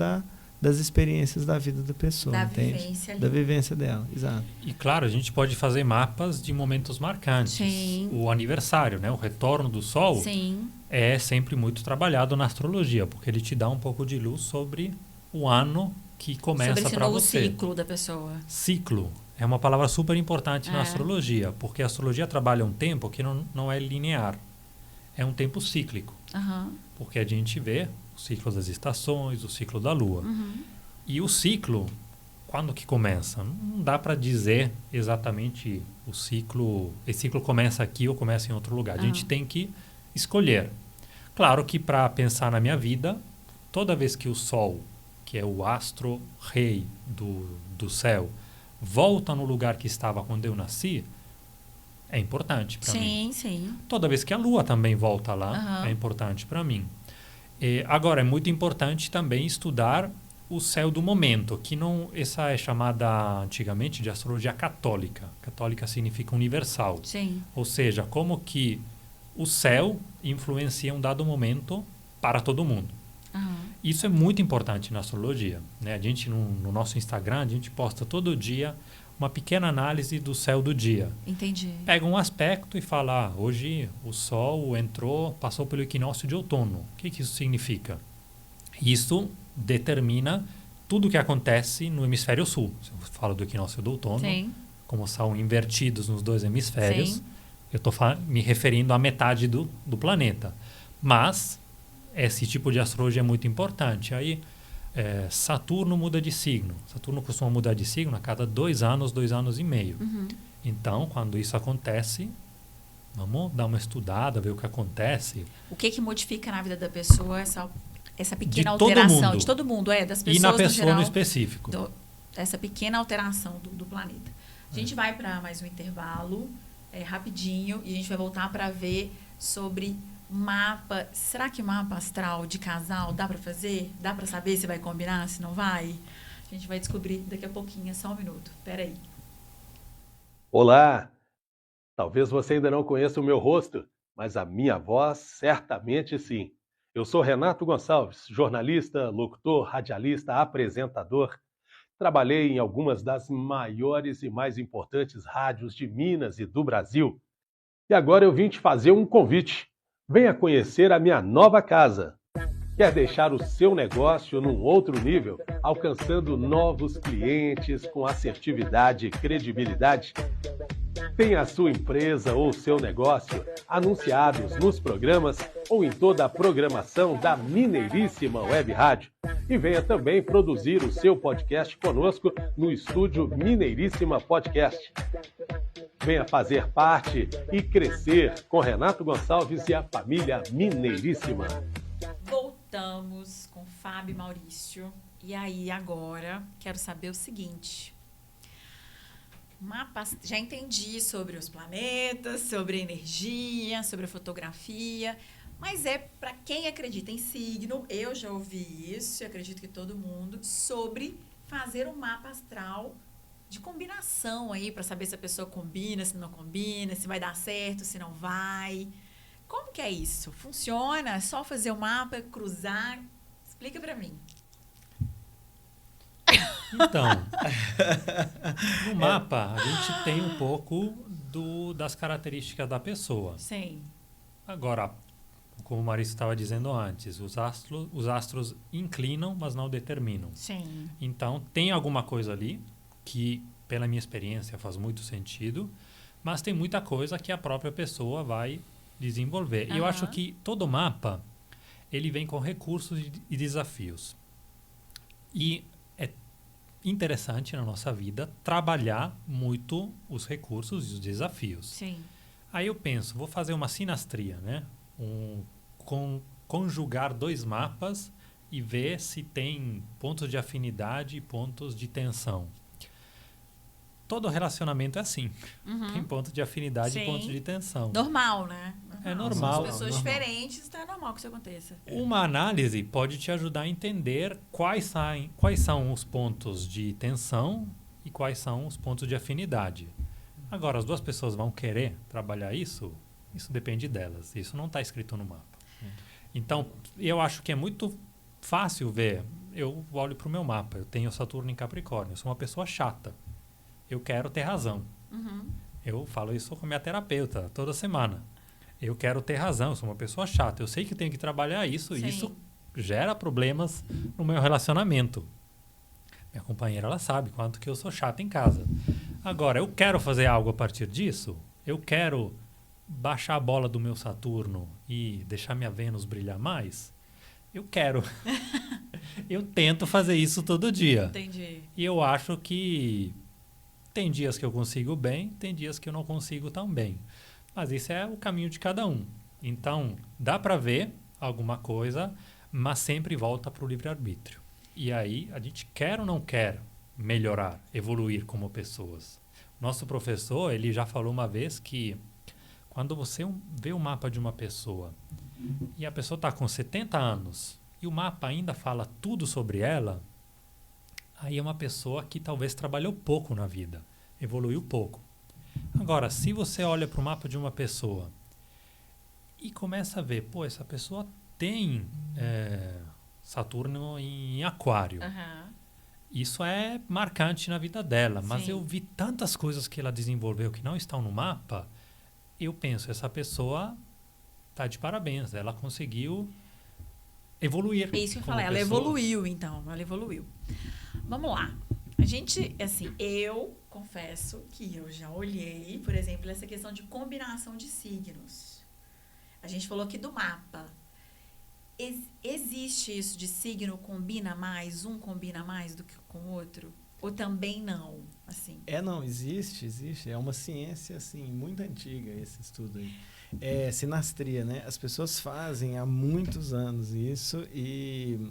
das experiências da vida da pessoa. Da entende? vivência ali. Da vivência dela, exato. E, claro, a gente pode fazer mapas de momentos marcantes. Sim. O aniversário, né? O retorno do Sol é sempre muito trabalhado na astrologia, porque ele te dá um pouco de luz sobre o ano que começa para você. Sobre esse novo ciclo da pessoa. Ciclo é uma palavra super importante na astrologia, porque a astrologia trabalha um tempo que não é linear. É um tempo cíclico. Porque a gente vê o ciclo das estações, o ciclo da Lua. E o ciclo, quando que começa? Não dá para dizer exatamente o ciclo. Esse ciclo começa aqui ou começa em outro lugar. A gente tem que escolher. Claro que para pensar na minha vida, toda vez que o Sol, que é o astro rei do céu, volta no lugar que estava quando eu nasci, é importante para mim. Sim. Toda vez que a Lua também volta lá, é importante para mim. Agora, é muito importante também estudar o céu do momento, que não, essa é chamada antigamente de astrologia católica. Católica significa universal. Ou seja, como que o céu influencia um dado momento para todo mundo. Isso é muito importante na astrologia, né? A gente, no nosso Instagram, a gente posta todo dia uma pequena análise do céu do dia. Entendi. Pega um aspecto e fala, hoje o Sol passou pelo equinócio de outono. O que isso significa? Isso determina tudo o que acontece no hemisfério sul. Se eu falo do equinócio do outono, como são invertidos nos dois hemisférios, eu estou me referindo à metade do planeta. Mas esse tipo de astrologia é muito importante. Aí, Saturno muda de signo. Saturno costuma mudar de signo a cada 2 anos, 2 anos e meio. Então, quando isso acontece, vamos dar uma estudada, ver o que acontece. O que modifica na vida da pessoa essa pequena alteração? De todo mundo, das pessoas. E na pessoa no específico. Essa pequena alteração do planeta. A gente vai para mais um intervalo, rapidinho, e a gente vai voltar para ver sobre mapa. Será que mapa astral de casal dá para fazer? Dá para saber se vai combinar, se não vai? A gente vai descobrir daqui a pouquinho, só um minuto. Espera aí. Olá! Talvez você ainda não conheça o meu rosto, mas a minha voz certamente sim. Eu sou Renato Gonçalves, jornalista, locutor, radialista, apresentador. Trabalhei em algumas das maiores e mais importantes rádios de Minas e do Brasil. E agora eu vim te fazer um convite. Venha conhecer a minha nova casa. Quer deixar o seu negócio num outro nível, alcançando novos clientes com assertividade e credibilidade? Tem a sua empresa ou seu negócio anunciados nos programas ou em toda a programação da Mineiríssima Web Rádio? E venha também produzir o seu podcast conosco no estúdio Mineiríssima Podcast. Venha fazer parte e crescer com Renato Gonçalves e a família Mineiríssima. Voltamos com Fábio e Maurício. E aí, agora, quero saber o seguinte. Já entendi sobre os planetas, sobre a energia, sobre a fotografia, Mas é para quem acredita em signo, eu já ouvi isso, e acredito que todo mundo, sobre fazer um mapa astral de combinação aí, para saber se a pessoa combina, se não combina, se vai dar certo, se não vai. Como que é isso? Funciona? É só fazer o mapa, cruzar? Explica para mim. Então, no mapa, a gente tem um pouco das características da pessoa. Sim. Agora, como o Marisa estava dizendo antes, os astros inclinam, mas não determinam. Sim. Então, tem alguma coisa ali que, pela minha experiência, faz muito sentido, mas tem muita coisa que a própria pessoa vai desenvolver. E eu acho que todo mapa, ele vem com recursos e desafios. E é interessante na nossa vida trabalhar muito os recursos e os desafios. Sim. Aí eu penso, vou fazer uma sinastria, né? Conjugar 2 mapas e ver se tem pontos de afinidade e pontos de tensão. Todo relacionamento é assim. Tem ponto de afinidade e ponto de tensão. Normal, né? É normal. São pessoas diferentes, então é normal que isso aconteça. Uma análise pode te ajudar a entender quais são os pontos de tensão e quais são os pontos de afinidade. Agora, as 2 pessoas vão querer trabalhar isso? Isso depende delas. Isso não está escrito no mapa. Então, eu acho que é muito fácil ver. Eu olho para o meu mapa. Eu tenho Saturno em Capricórnio. Eu sou uma pessoa chata. Eu quero ter razão. Eu falo isso com a minha terapeuta toda semana. Eu quero ter razão. Eu sou uma pessoa chata. Eu sei que tenho que trabalhar isso. Sim. E isso gera problemas no meu relacionamento. Minha companheira, ela sabe quanto que eu sou chato em casa. Agora, eu quero fazer algo a partir disso? Eu quero baixar a bola do meu Saturno e deixar minha Vênus brilhar mais? Eu quero. Eu tento fazer isso todo dia. Entendi. E eu acho que tem dias que eu consigo bem, tem dias que eu não consigo tão bem. Mas isso é o caminho de cada um. Então, dá para ver alguma coisa, mas sempre volta para o livre-arbítrio. E aí, a gente quer ou não quer melhorar, evoluir como pessoas. Nosso professor, ele já falou uma vez que quando você vê o mapa de uma pessoa e a pessoa está com 70 anos e o mapa ainda fala tudo sobre ela, aí é uma pessoa que talvez trabalhou pouco na vida, evoluiu pouco. Agora, se você olha para o mapa de uma pessoa e começa a ver, pô, essa pessoa tem Saturno em Aquário. Isso é marcante na vida dela, mas eu vi tantas coisas que ela desenvolveu que não estão no mapa, eu penso, essa pessoa está de parabéns, ela conseguiu evoluir. É isso que eu falei, ela evoluiu, então, ela evoluiu. Vamos lá. A gente, assim, eu confesso que eu já olhei, por exemplo, essa questão de combinação de signos. A gente falou aqui do mapa. Existe isso de signo combina mais, um combina mais do que com o outro? Ou também não, assim? Não, existe. É uma ciência, assim, muito antiga esse estudo aí. É sinastria, né? As pessoas fazem há muitos anos isso e...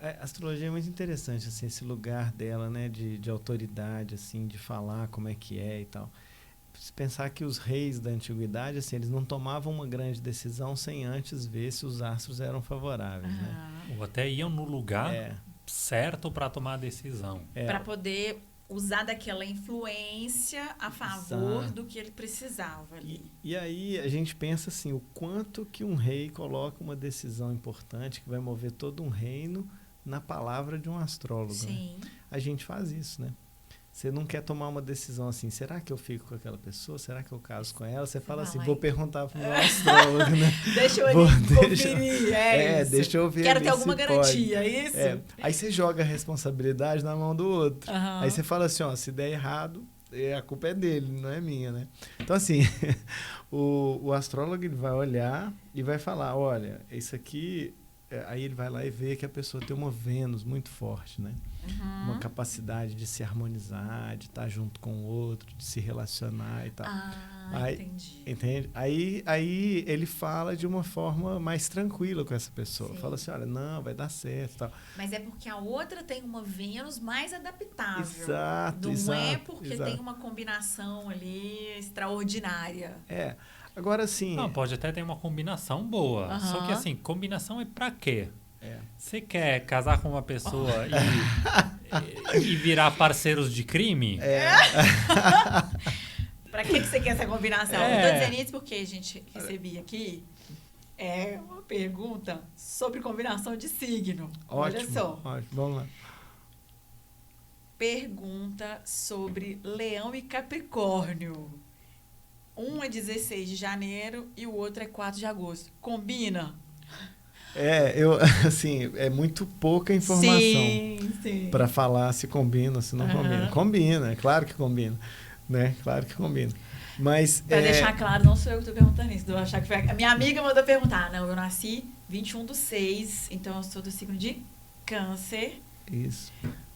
a astrologia é muito interessante, assim, esse lugar dela, né, de autoridade, assim, de falar como é que é e tal. Se pensar que os reis da antiguidade, assim, eles não tomavam uma grande decisão sem antes ver se os astros eram favoráveis, né? Ou até iam no lugar certo para tomar a decisão. Para poder usar daquela influência a favor do que ele precisava ali. E aí a gente pensa assim, o quanto que um rei coloca uma decisão importante que vai mover todo um reino na palavra de um astrólogo. Sim. Né? A gente faz isso, né? Você não quer tomar uma decisão assim, será que eu fico com aquela pessoa? Será que eu caso com ela? Você fala assim, vou perguntar para o meu astrólogo, né? Deixa eu conferir, deixa eu ver. Quero ter alguma garantia, é isso? Aí você joga a responsabilidade na mão do outro. Aí você fala assim, ó, se der errado, a culpa é dele, não é minha, né? Então, assim, o astrólogo ele vai olhar e vai falar, olha, isso aqui... Aí ele vai lá e vê que a pessoa tem uma Vênus muito forte, né? Uma capacidade de se harmonizar, de estar junto com o outro, de se relacionar e tal. Entendi. Entende? Aí ele fala de uma forma mais tranquila com essa pessoa. Sim. Fala assim, olha, não, vai dar certo e tal. Mas é porque a outra tem uma Vênus mais adaptável. Exato, Não é porque tem uma combinação ali extraordinária. Agora sim. Não, pode até ter uma combinação boa. Só que assim, combinação é pra quê? Você quer casar com uma pessoa e virar parceiros de crime? Pra que você quer essa combinação? Eu tô dizendo isso porque a gente recebia aqui uma pergunta sobre combinação de signo. Ótimo, olha só. Ótimo, vamos lá. Pergunta sobre Leão e Capricórnio. Um é 16 de janeiro e o outro é 4 de agosto. Combina? Assim, é muito pouca informação para falar se combina ou se não combina. Combina, é claro que combina, né? Claro que combina. Mas para deixar claro, não sou eu que estou perguntando isso. Eu achar que foi a minha amiga mandou perguntar. Não, eu nasci 21/6, então eu sou do signo de Câncer. Isso.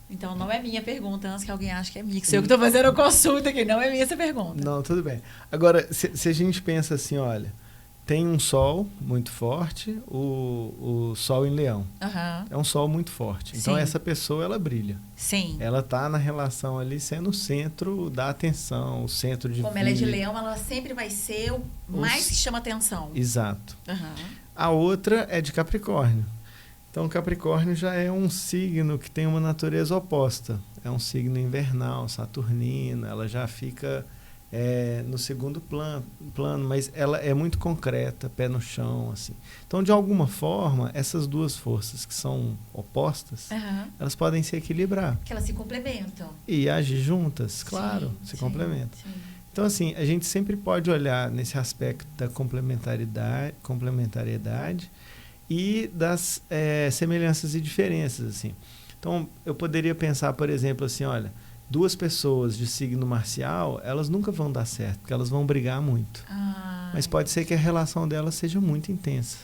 Então não é minha pergunta, antes que alguém ache que é minha. Que sou eu que estou fazendo a consulta aqui, não é minha essa pergunta. Não, tudo bem. Agora, se a gente pensa assim, olha, tem um sol muito forte, o sol em Leão. É um sol muito forte. Então, essa pessoa, ela brilha. Sim. Ela está na relação ali sendo o centro da atenção, o centro de Como ela é de Leão, ela sempre vai ser o mais que chama atenção. Exato. A outra é de Capricórnio. Então, Capricórnio já é um signo que tem uma natureza oposta. É um signo invernal, saturnino, ela já fica no segundo plano, mas ela é muito concreta, pé no chão, assim. Então, de alguma forma, essas duas forças que são opostas, elas podem se equilibrar. Porque elas se complementam. E agir juntas, claro, se complementam. Sim. Então, assim, a gente sempre pode olhar nesse aspecto da complementariedade e das semelhanças e diferenças, assim. Então, eu poderia pensar, por exemplo, assim, olha, duas pessoas de signo marcial, elas nunca vão dar certo, porque elas vão brigar muito. Mas pode ser que a relação delas seja muito intensa.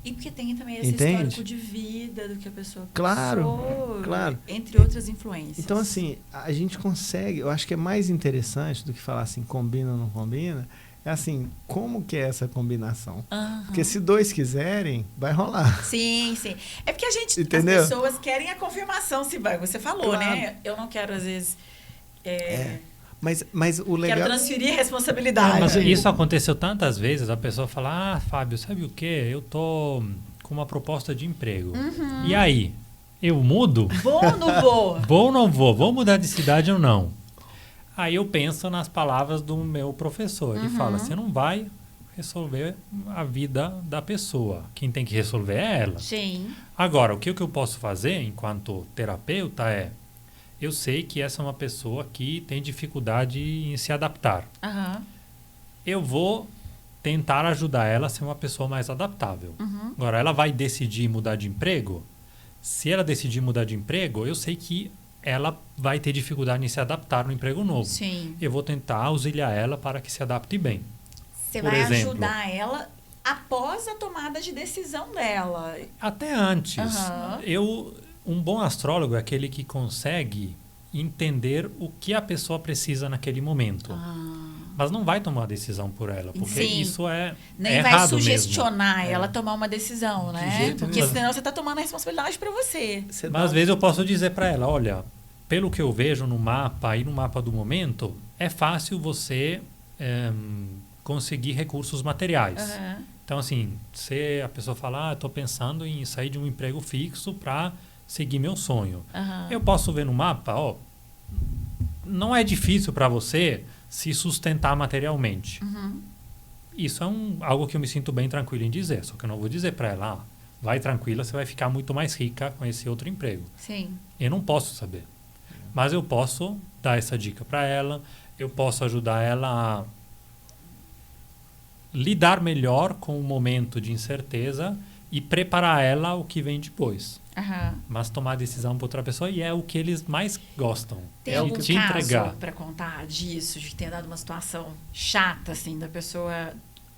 E porque tem também esse histórico de vida do que a pessoa passou, claro. Entre outras influências. Então, assim, a gente consegue, eu acho que é mais interessante do que falar assim, combina ou não combina, é assim, como que é essa combinação? Porque se dois quiserem, vai rolar. Sim. É porque as pessoas querem a confirmação se vai. Você falou, né? Eu não quero, às vezes... Mas o legal... Quero transferir a responsabilidade. Mas isso aconteceu tantas vezes, a pessoa fala, Fábio, sabe o quê? Eu tô com uma proposta de emprego. E aí? Eu mudo? Vou ou não vou? Vou ou não vou? Vou mudar de cidade ou não? Aí eu penso nas palavras do meu professor. Ele fala, você não vai resolver a vida da pessoa. Quem tem que resolver é ela. Sim. Agora, o que eu posso fazer enquanto terapeuta eu sei que essa é uma pessoa que tem dificuldade em se adaptar. Eu vou tentar ajudar ela a ser uma pessoa mais adaptável. Agora, ela vai decidir mudar de emprego? Se ela decidir mudar de emprego, eu sei que ela vai ter dificuldade em se adaptar no emprego novo. Sim. Eu vou tentar auxiliar ela para que se adapte bem. Você vai ajudar ela após a tomada de decisão dela. Até antes. Um bom astrólogo é aquele que consegue entender o que a pessoa precisa naquele momento. Mas não vai tomar a decisão por ela, porque isso nem vai sugestionar ela a tomar uma decisão, né? Porque senão você está tomando a responsabilidade para você. Mas às vezes eu posso dizer para ela, olha, pelo que eu vejo no mapa e no mapa do momento, é fácil você conseguir recursos materiais. Então, assim, se a pessoa fala, estou pensando em sair de um emprego fixo para seguir meu sonho. Eu posso ver no mapa, não é difícil para você se sustentar materialmente. Isso é algo que eu me sinto bem tranquilo em dizer, só que eu não vou dizer para ela, vai tranquila, você vai ficar muito mais rica com esse outro emprego. Sim. Eu não posso saber. Mas eu posso dar essa dica para ela, eu posso ajudar ela a lidar melhor com o momento de incerteza e preparar ela o que vem depois. Mas tomar decisão para outra pessoa e é o que eles mais gostam. Tem algum caso para contar disso, de ter dado uma situação chata, assim, da pessoa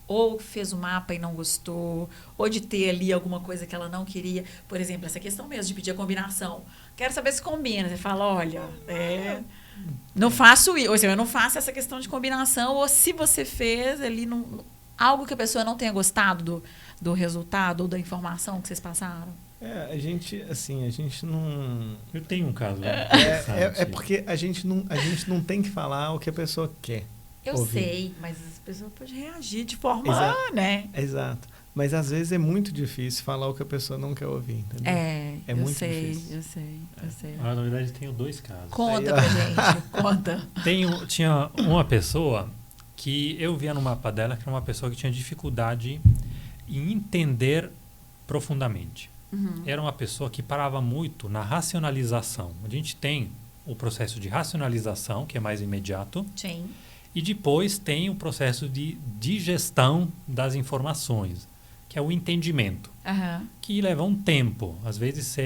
ou fez o mapa e não gostou, ou de ter ali alguma coisa que ela não queria? Por exemplo, essa questão mesmo de pedir a combinação. Quero saber se combina. Você fala, olha, não faço isso. Ou seja, eu não faço essa questão de combinação, ou se você fez ali algo que a pessoa não tenha gostado do resultado ou da informação que vocês passaram. A gente não... Eu tenho um caso. É porque a gente não tem que falar o que a pessoa quer. Eu ouvir. sei, mas as pessoas podem reagir de forma, né? Exato. Mas às vezes é muito difícil falar o que a pessoa não quer ouvir, entendeu? É muito difícil. Eu sei. Na verdade, tenho 2 casos. Conta pra gente, conta. Tinha uma pessoa que eu via no mapa dela, que era uma pessoa que tinha dificuldade em entender profundamente. Era uma pessoa que parava muito na racionalização. A gente tem o processo de racionalização, que é mais imediato. Sim. E depois tem o processo de digestão das informações, que é o entendimento, que leva um tempo. Às vezes,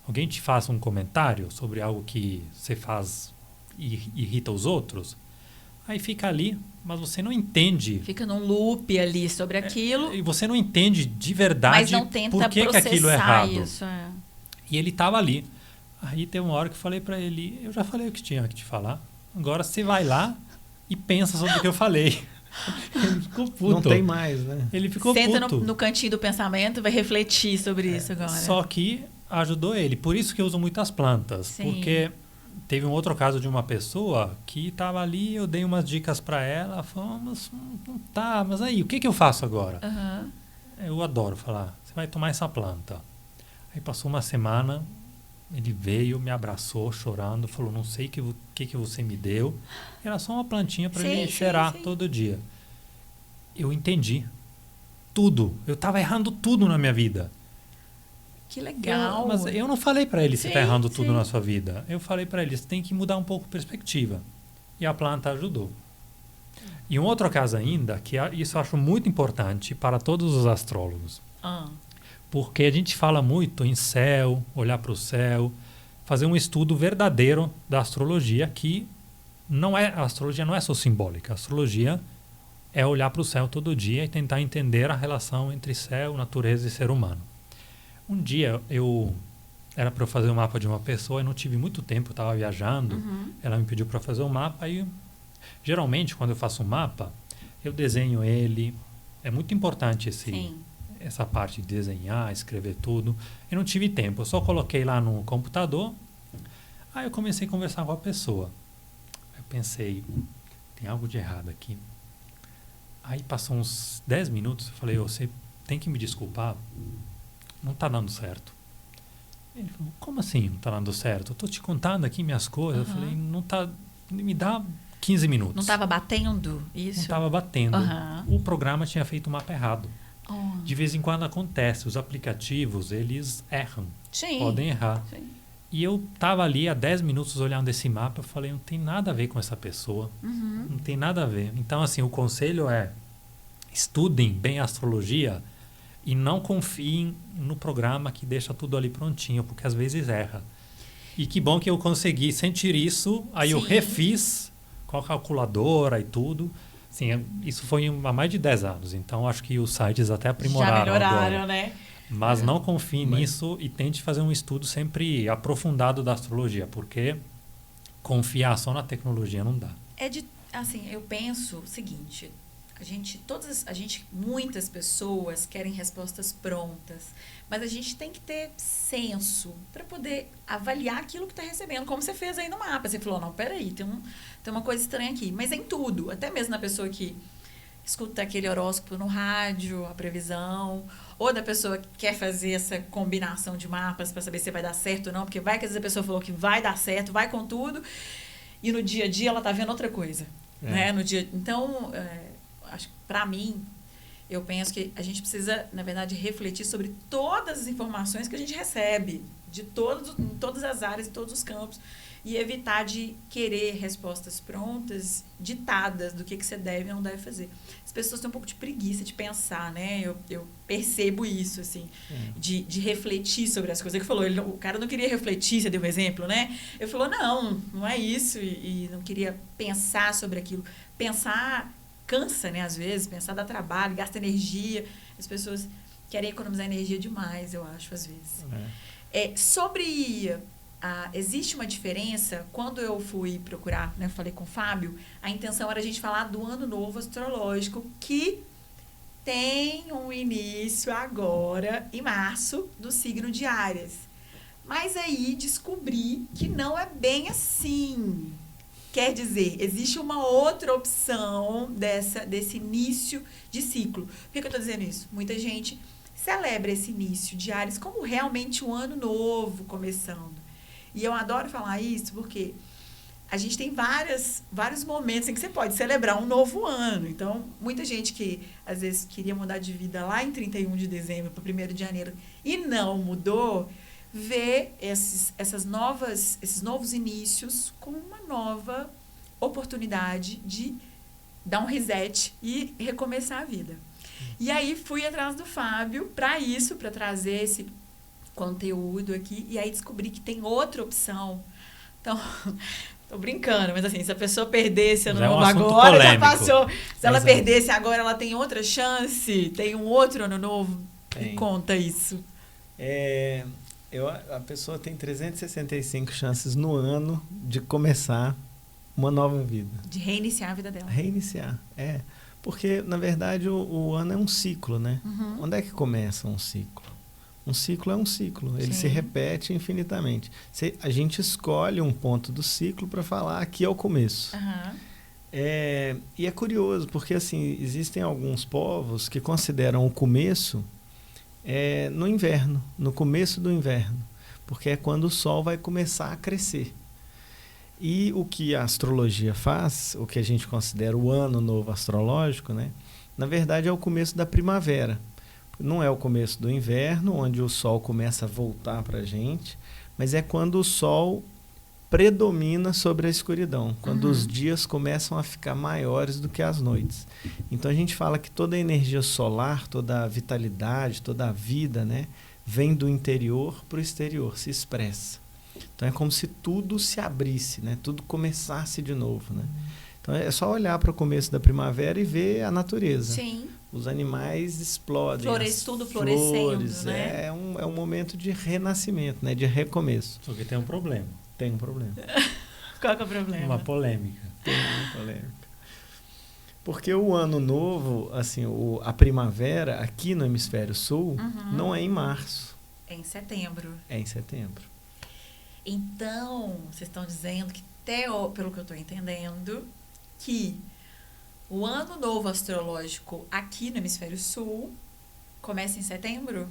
alguém te faz um comentário sobre algo que você faz e irrita os outros, aí fica ali, mas você não entende. Fica num loop ali sobre aquilo. E você não entende de verdade mas não tenta por que aquilo é errado. Isso, E ele estava ali. Aí teve uma hora que eu falei para ele, eu já falei o que tinha que te falar, agora você vai lá e pensa sobre o que eu falei. Ele ficou puto. Não tem mais, né? Ele ficou Senta puto. no cantinho do pensamento, vai refletir sobre isso agora. Só que ajudou ele. Por isso que eu uso muitas plantas. Sim. Porque teve um outro caso de uma pessoa que estava ali, eu dei umas dicas para ela, ela falou, mas não tá, mas aí, o que eu faço agora? Eu adoro falar, você vai tomar essa planta. Aí passou uma semana, ele veio, me abraçou, chorando, falou, não sei o que você me deu. Era só uma plantinha para ele cheirar todo dia. Eu entendi tudo. Eu estava errando tudo na minha vida. Que legal. Mas eu não falei para ele, você está errando tudo na sua vida. Eu falei para ele, você tem que mudar um pouco a perspectiva. E a planta ajudou. E um outro caso ainda, que isso eu acho muito importante para todos os astrólogos. Porque a gente fala muito em céu, olhar para o céu, fazer um estudo verdadeiro da astrologia, que a astrologia não é só simbólica. A astrologia é olhar para o céu todo dia e tentar entender a relação entre céu, natureza e ser humano. Um dia era para eu fazer o mapa de uma pessoa e não tive muito tempo, eu estava viajando, ela me pediu para fazer o mapa e geralmente quando eu faço um mapa, eu desenho ele, é muito importante essa parte de desenhar, escrever tudo. Eu não tive tempo, eu só coloquei lá no computador, aí eu comecei a conversar com a pessoa. Eu pensei, tem algo de errado aqui. Aí passou uns 10 minutos, eu falei, você tem que me desculpar, não está dando certo. Ele falou, como assim não está dando certo? Eu estou te contando aqui minhas coisas. Eu falei, não tá, me dá 15 minutos. Não estava batendo isso? Não estava batendo. O programa tinha feito o mapa errado. De vez em quando acontece, os aplicativos, eles erram. Podem errar. E eu estava ali há 10 minutos olhando esse mapa, eu falei, não tem nada a ver com essa pessoa. Não tem nada a ver. Então, assim, o conselho é, estudem bem a astrologia e não confiem no programa que deixa tudo ali prontinho, porque às vezes erra. E que bom que eu consegui sentir isso, aí eu refiz com a calculadora e tudo. Sim, isso foi há mais de 10 anos, então acho que os sites até aprimoraram. Já melhoraram, agora. Né? Mas não confie nisso e tente fazer um estudo sempre aprofundado da astrologia, porque confiar só na tecnologia não dá. Assim, eu penso o seguinte, muitas pessoas querem respostas prontas, mas a gente tem que ter senso para poder avaliar aquilo que está recebendo, como você fez aí no mapa. Você falou, não, peraí, tem uma coisa estranha aqui. Mas em tudo, até mesmo na pessoa que escuta aquele horóscopo no rádio, a previsão, ou da pessoa que quer fazer essa combinação de mapas para saber se vai dar certo ou não, porque vai que às vezes a pessoa falou que vai dar certo, vai com tudo, e no dia a dia ela está vendo outra coisa. Né? Então, acho que para mim, eu penso que a gente precisa, na verdade, refletir sobre todas as informações que a gente recebe, em todas as áreas, em todos os campos, e evitar de querer respostas prontas, ditadas do que você deve ou não deve fazer. As pessoas têm um pouco de preguiça de pensar, né? Eu percebo isso, assim, de refletir sobre as coisas. Ele falou, o cara não queria refletir, você deu um exemplo, né? Ele falou, não é isso, e não queria pensar sobre aquilo. Pensar cansa, né? Às vezes, pensar dá trabalho, gasta energia. As pessoas querem economizar energia demais, eu acho, às vezes. Existe uma diferença, quando eu fui procurar, né, eu falei com o Fábio, a intenção era a gente falar do ano novo astrológico, que tem um início agora, em março, do signo de Áries. Mas aí descobri que não é bem assim. Quer dizer, existe uma outra opção desse início de ciclo. Por que eu estou dizendo isso? Muita gente celebra esse início de Áries como realmente um ano novo começando. E eu adoro falar isso porque a gente tem vários momentos em que você pode celebrar um novo ano. Então, muita gente que, às vezes, queria mudar de vida lá em 31 de dezembro para 1º de janeiro e não mudou, vê esses novos inícios como uma nova oportunidade de dar um reset e recomeçar a vida. E aí, fui atrás do Fábio para isso, para trazer esse conteúdo aqui. E aí, descobri que tem outra opção. Então... Tô brincando, mas assim, se a pessoa perdesse ano novo agora, já passou. Se ela perdesse agora, ela tem outra chance? Tem um outro ano novo? Me conta isso. A pessoa tem 365 chances no ano de começar uma nova vida. De reiniciar a vida dela. Reiniciar, Porque, na verdade, o ano é um ciclo, né? Uhum. Onde é que começa um ciclo? Um ciclo é um ciclo, ele se repete infinitamente. A gente escolhe um ponto do ciclo para falar aqui é o começo. Uhum. E é curioso, porque assim, existem alguns povos que consideram o começo no inverno, no começo do inverno, porque é quando o sol vai começar a crescer. E o que a astrologia faz, o que a gente considera o ano novo astrológico, né, na verdade é o começo da primavera. Não é o começo do inverno, onde o sol começa a voltar para a gente, mas é quando o sol predomina sobre a escuridão, quando os dias começam a ficar maiores do que as noites. Então a gente fala que toda a energia solar, toda a vitalidade, toda a vida, né, vem do interior para o exterior, se expressa. Então é como se tudo se abrisse, né, tudo começasse de novo, né? Então é só olhar para o começo da primavera e ver a natureza. Sim. Os animais explodem. Tudo florescendo, flores, né? É um momento de renascimento, né? De recomeço. Só que tem um problema. Tem um problema. Qual que é o problema? Uma polêmica. Tem uma polêmica. Porque o ano novo, assim, a primavera, aqui no hemisfério sul, não é em março. É em setembro. É em setembro. Então, vocês estão dizendo que, pelo que eu estou entendendo, que o ano novo astrológico aqui no hemisfério sul começa em setembro?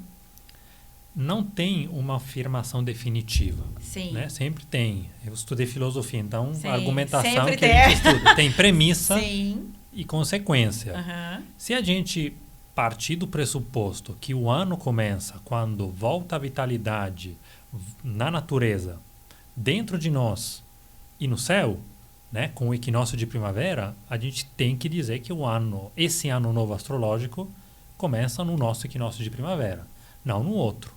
Não tem uma afirmação definitiva. Sim. Né? Sempre tem. Eu estudei filosofia, então Sim, a argumentação que tem. a gente estuda tem premissa Sim. e consequência. Uhum. Se a gente partir do pressuposto que o ano começa quando volta a vitalidade na natureza, dentro de nós e no céu, né, com o equinócio de primavera, a gente tem que dizer que esse ano novo astrológico começa no nosso equinócio de primavera, não no outro.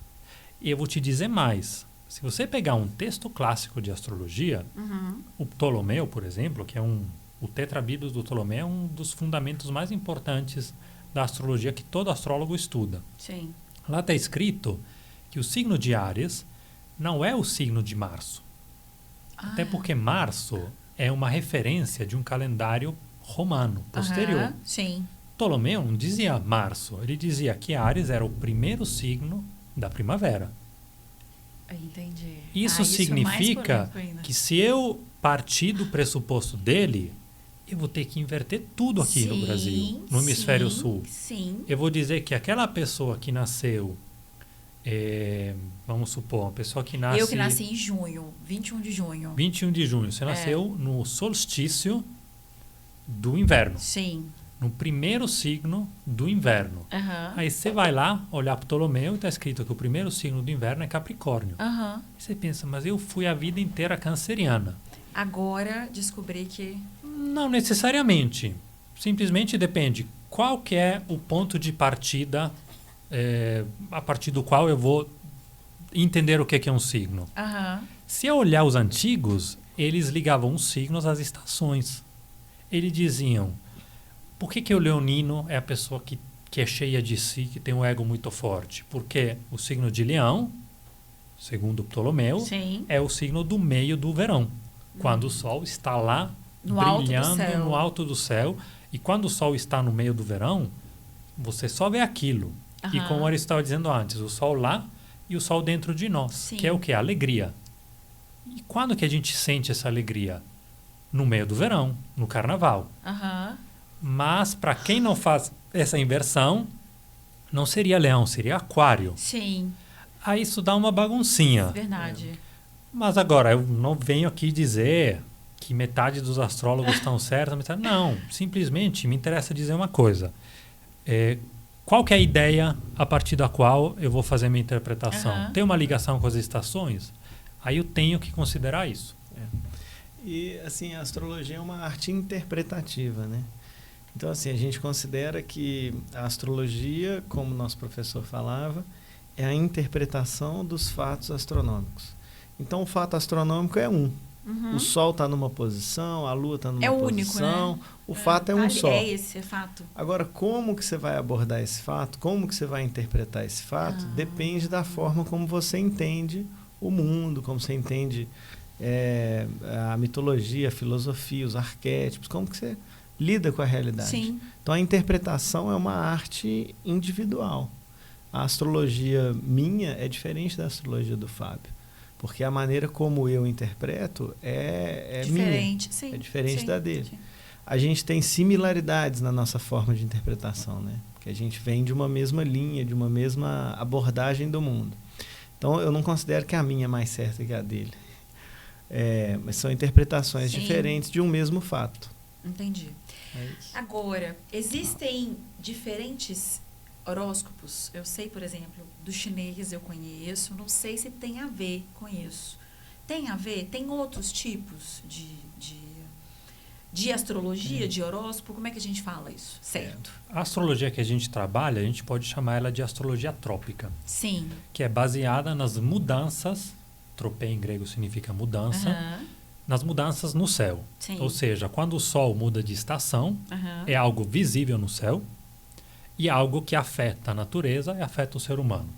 E eu vou te dizer mais. Se você pegar um texto clássico de astrologia, o Ptolomeu, por exemplo, que é o Tetrabíblios do Ptolomeu é um dos fundamentos mais importantes da astrologia que todo astrólogo estuda. Sim. Lá está escrito que o signo de Áries não é o signo de março. Até porque março é uma referência de um calendário romano posterior. Sim. Ptolomeu não dizia março, ele dizia que Áries era o primeiro signo da primavera. Entendi. Isso significa que se eu partir do pressuposto dele, eu vou ter que inverter tudo aqui no Brasil, no hemisfério sul. Sim. Eu vou dizer que aquela pessoa que nasceu, vamos supor, uma pessoa que nasce... Eu que nasci em junho, 21 de junho. 21 de junho. Você nasceu no solstício do inverno. Sim. No primeiro signo do inverno. Aí você vai lá, olhar para Ptolomeu e está escrito que o primeiro signo do inverno é Capricórnio. E você pensa, mas eu fui a vida inteira canceriana. Agora descobri que... Não necessariamente. Simplesmente depende qual que é o ponto de partida a partir do qual eu vou entender o que é um signo. Se eu olhar os antigos, eles ligavam os signos às estações. Eles diziam, por que o leonino é a pessoa que é cheia de si, que tem um ego muito forte? Porque o signo de Leão, segundo Ptolomeu, é o signo do meio do verão. Quando o sol está lá, brilhando no alto do céu. E quando o sol está no meio do verão, você só vê aquilo. E como eu estava dizendo antes, o sol lá e o sol dentro de nós. Que é o que? A alegria. E quando que a gente sente essa alegria? no meio do verão, no carnaval. Aham. Mas, para quem não faz essa inversão, não seria leão, seria aquário. Sim. Aí isso dá uma baguncinha. Verdade. Mas agora, eu não venho aqui dizer que metade dos astrólogos estão certos. Metade... Não, simplesmente me interessa dizer uma coisa. Qual que é a ideia a partir da qual eu vou fazer minha interpretação? Tem uma ligação com as estações? Aí eu tenho que considerar isso. E, assim, a astrologia é uma arte interpretativa, né? Então, assim, a gente considera que a astrologia, como nosso professor falava, é a interpretação dos fatos astronômicos. Então, o fato astronômico é um. O Sol está numa posição, a Lua está numa posição. Único, né? O fato é um só. É esse, é fato. Agora, como que você vai abordar esse fato? Como que você vai interpretar esse fato? Depende da forma como você entende o mundo, como você entende a mitologia, a filosofia, os arquétipos, como que você lida com a realidade. Sim. Então, a interpretação é uma arte individual. A astrologia minha é diferente da astrologia do Fábio. Porque a maneira como eu interpreto é diferente, minha. Sim, é diferente sim, da dele. Sim. A gente tem similaridades na nossa forma de interpretação, né? Porque a gente vem de uma mesma linha, de uma mesma abordagem do mundo. Então, eu não considero que a minha é mais certa que a dele. Mas são interpretações diferentes de um mesmo fato. Entendi. Agora, existem diferentes horóscopos? Eu sei, por exemplo, do chinês eu conheço, não sei se tem a ver com isso. Tem a ver? Tem outros tipos de astrologia, de horóscopo? Como é que a gente fala isso? Certo. A astrologia que a gente trabalha, a gente pode chamar ela de astrologia trópica. Sim. Que é baseada nas mudanças, tropê em grego significa mudança, nas mudanças no céu. Sim. Ou seja, quando o Sol muda de estação, é algo visível no céu e algo que afeta a natureza e afeta o ser humano.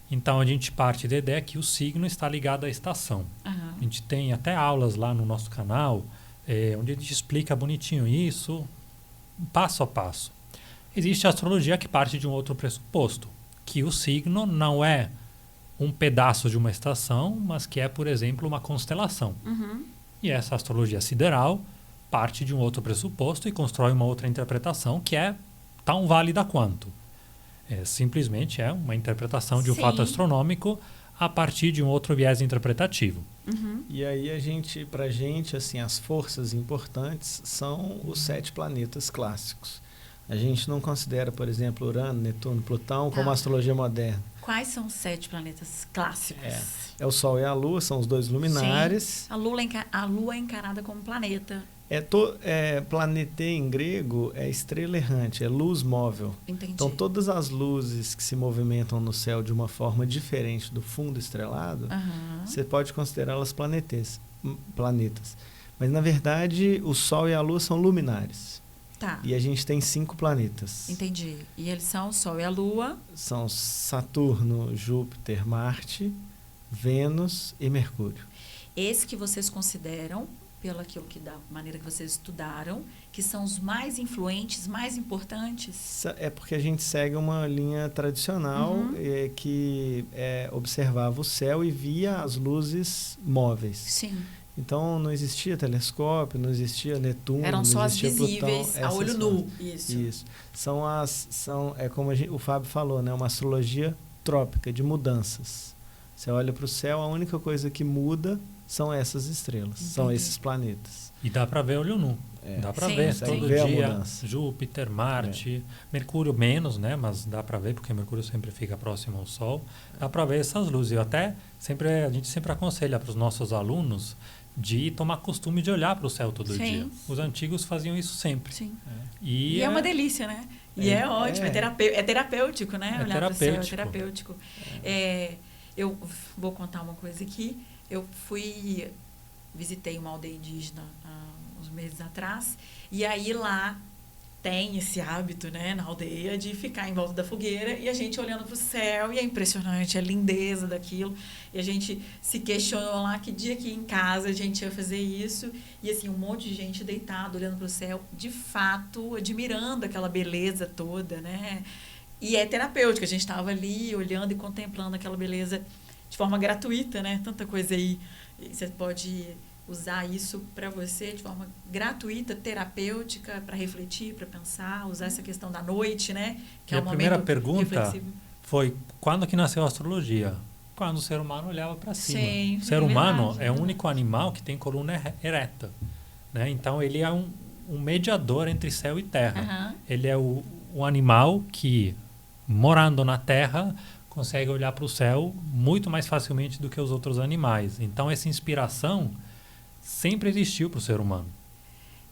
Então, a gente parte da ideia que o signo está ligado à estação. A gente tem até aulas lá no nosso canal, onde a gente explica bonitinho isso, passo a passo. Existe a astrologia que parte de um outro pressuposto, que o signo não é um pedaço de uma estação, mas que é, por exemplo, uma constelação. E essa astrologia sideral parte de um outro pressuposto e constrói uma outra interpretação que é tão válida quanto. Simplesmente é uma interpretação de um fato astronômico a partir de um outro viés interpretativo. E aí pra gente, assim, as forças importantes são os 7 planetas clássicos. A gente não considera, por exemplo, Urano, Netuno, Plutão como astrologia moderna. Quais são os 7 planetas clássicos? É o Sol e a Lua, são os 2 luminares. Sim. A Lua é encarada como planeta. Planete em grego é estrela errante, é luz móvel. Entendi. Então, todas as luzes que se movimentam no céu de uma forma diferente do fundo estrelado, você pode considerá-las planetas. Mas, na verdade, o Sol e a Lua são luminares. Tá. E a gente tem 5 planetas. Entendi. E eles são o Sol e a Lua? São Saturno, Júpiter, Marte, Vênus e Mercúrio. Esse que vocês consideram, da maneira que vocês estudaram, que são os mais influentes, mais importantes? É porque a gente segue uma linha tradicional que observava o céu e via as luzes móveis. Sim. Então, não existia telescópio, não existia Netuno, eram só não as existia visíveis, Plutão, a olho nu. Isso. É como o Fábio falou, né? Uma astrologia trópica, de mudanças. Você olha para o céu, a única coisa que muda são essas estrelas, são esses planetas. E dá para ver olho nu. Dá para ver todo dia Júpiter, Marte, Mercúrio menos, né? Mas dá para ver porque Mercúrio sempre fica próximo ao Sol. Dá para ver essas luzes. A gente sempre aconselha para os nossos alunos de tomar costume de olhar para o céu todo dia. Os antigos faziam isso sempre. Sim. E é uma delícia, né? E é ótimo, é terapêutico, né? Olhar para o céu é terapêutico. Eu vou contar uma coisa aqui. Eu visitei uma aldeia indígena há uns meses atrás, e aí lá tem esse hábito, né, na aldeia, de ficar em volta da fogueira e a gente olhando para o céu, e é impressionante a lindeza daquilo, e a gente se questionou lá que dia que em casa a gente ia fazer isso, e assim, um monte de gente deitada, olhando para o céu, de fato, admirando aquela beleza toda, né, e é terapêutico, a gente estava ali olhando e contemplando aquela beleza de forma gratuita, né, tanta coisa aí, você pode usar isso para você de forma gratuita, terapêutica, para refletir, para pensar, usar essa questão da noite, né? Que e é a um primeira momento pergunta reflexivo. foi quando que nasceu a astrologia? Quando o ser humano olhava para cima. Sim, o ser humano verdade, é o único animal que tem coluna ereta, né? Então ele é um mediador entre céu e terra. Ele é o animal que, morando na terra, consegue olhar para o céu muito mais facilmente do que os outros animais. Então essa inspiração sempre existiu para o ser humano.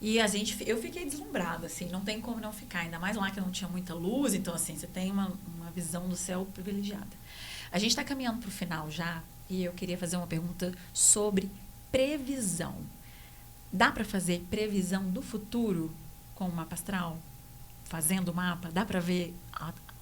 E eu fiquei deslumbrada, assim, não tem como não ficar, ainda mais lá que não tinha muita luz, então assim, você tem uma visão do céu privilegiada. A gente está caminhando para o final já, e eu queria fazer uma pergunta sobre previsão. Dá para fazer previsão do futuro com o mapa astral? Fazendo o mapa? Dá para ver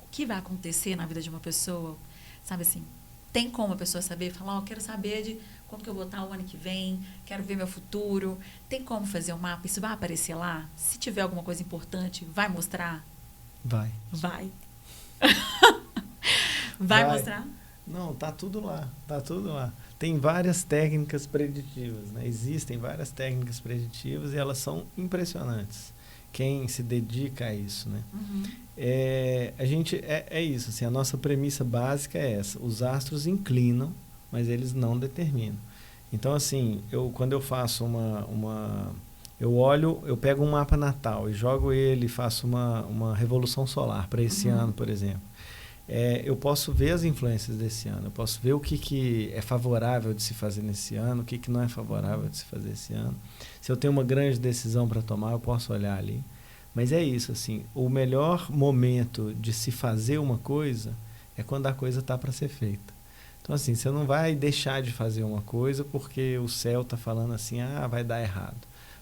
o que vai acontecer na vida de uma pessoa? Sabe assim, tem como a pessoa saber? Falar, eu quero saber de como que eu vou estar o ano que vem, quero ver meu futuro. Tem como fazer um mapa? Isso vai aparecer lá? Se tiver alguma coisa importante, vai mostrar? Vai. Vai mostrar? Não, tá tudo lá. Tem várias técnicas preditivas, né? Existem várias técnicas preditivas e elas são impressionantes. Quem se dedica a isso, né? É isso, assim, a nossa premissa básica é essa. Os astros inclinam, mas eles não determinam. Então, assim, quando eu faço eu pego um mapa natal e jogo ele, faço uma revolução solar para esse ano, por exemplo. Eu posso ver as influências desse ano, eu posso ver o que é favorável de se fazer nesse ano, o que não é favorável de se fazer esse ano. Se eu tenho uma grande decisão para tomar, eu posso olhar ali. Mas é isso, assim, o melhor momento de se fazer uma coisa é quando a coisa está para ser feita. Então, assim, você não vai deixar de fazer uma coisa porque o céu está falando assim, vai dar errado.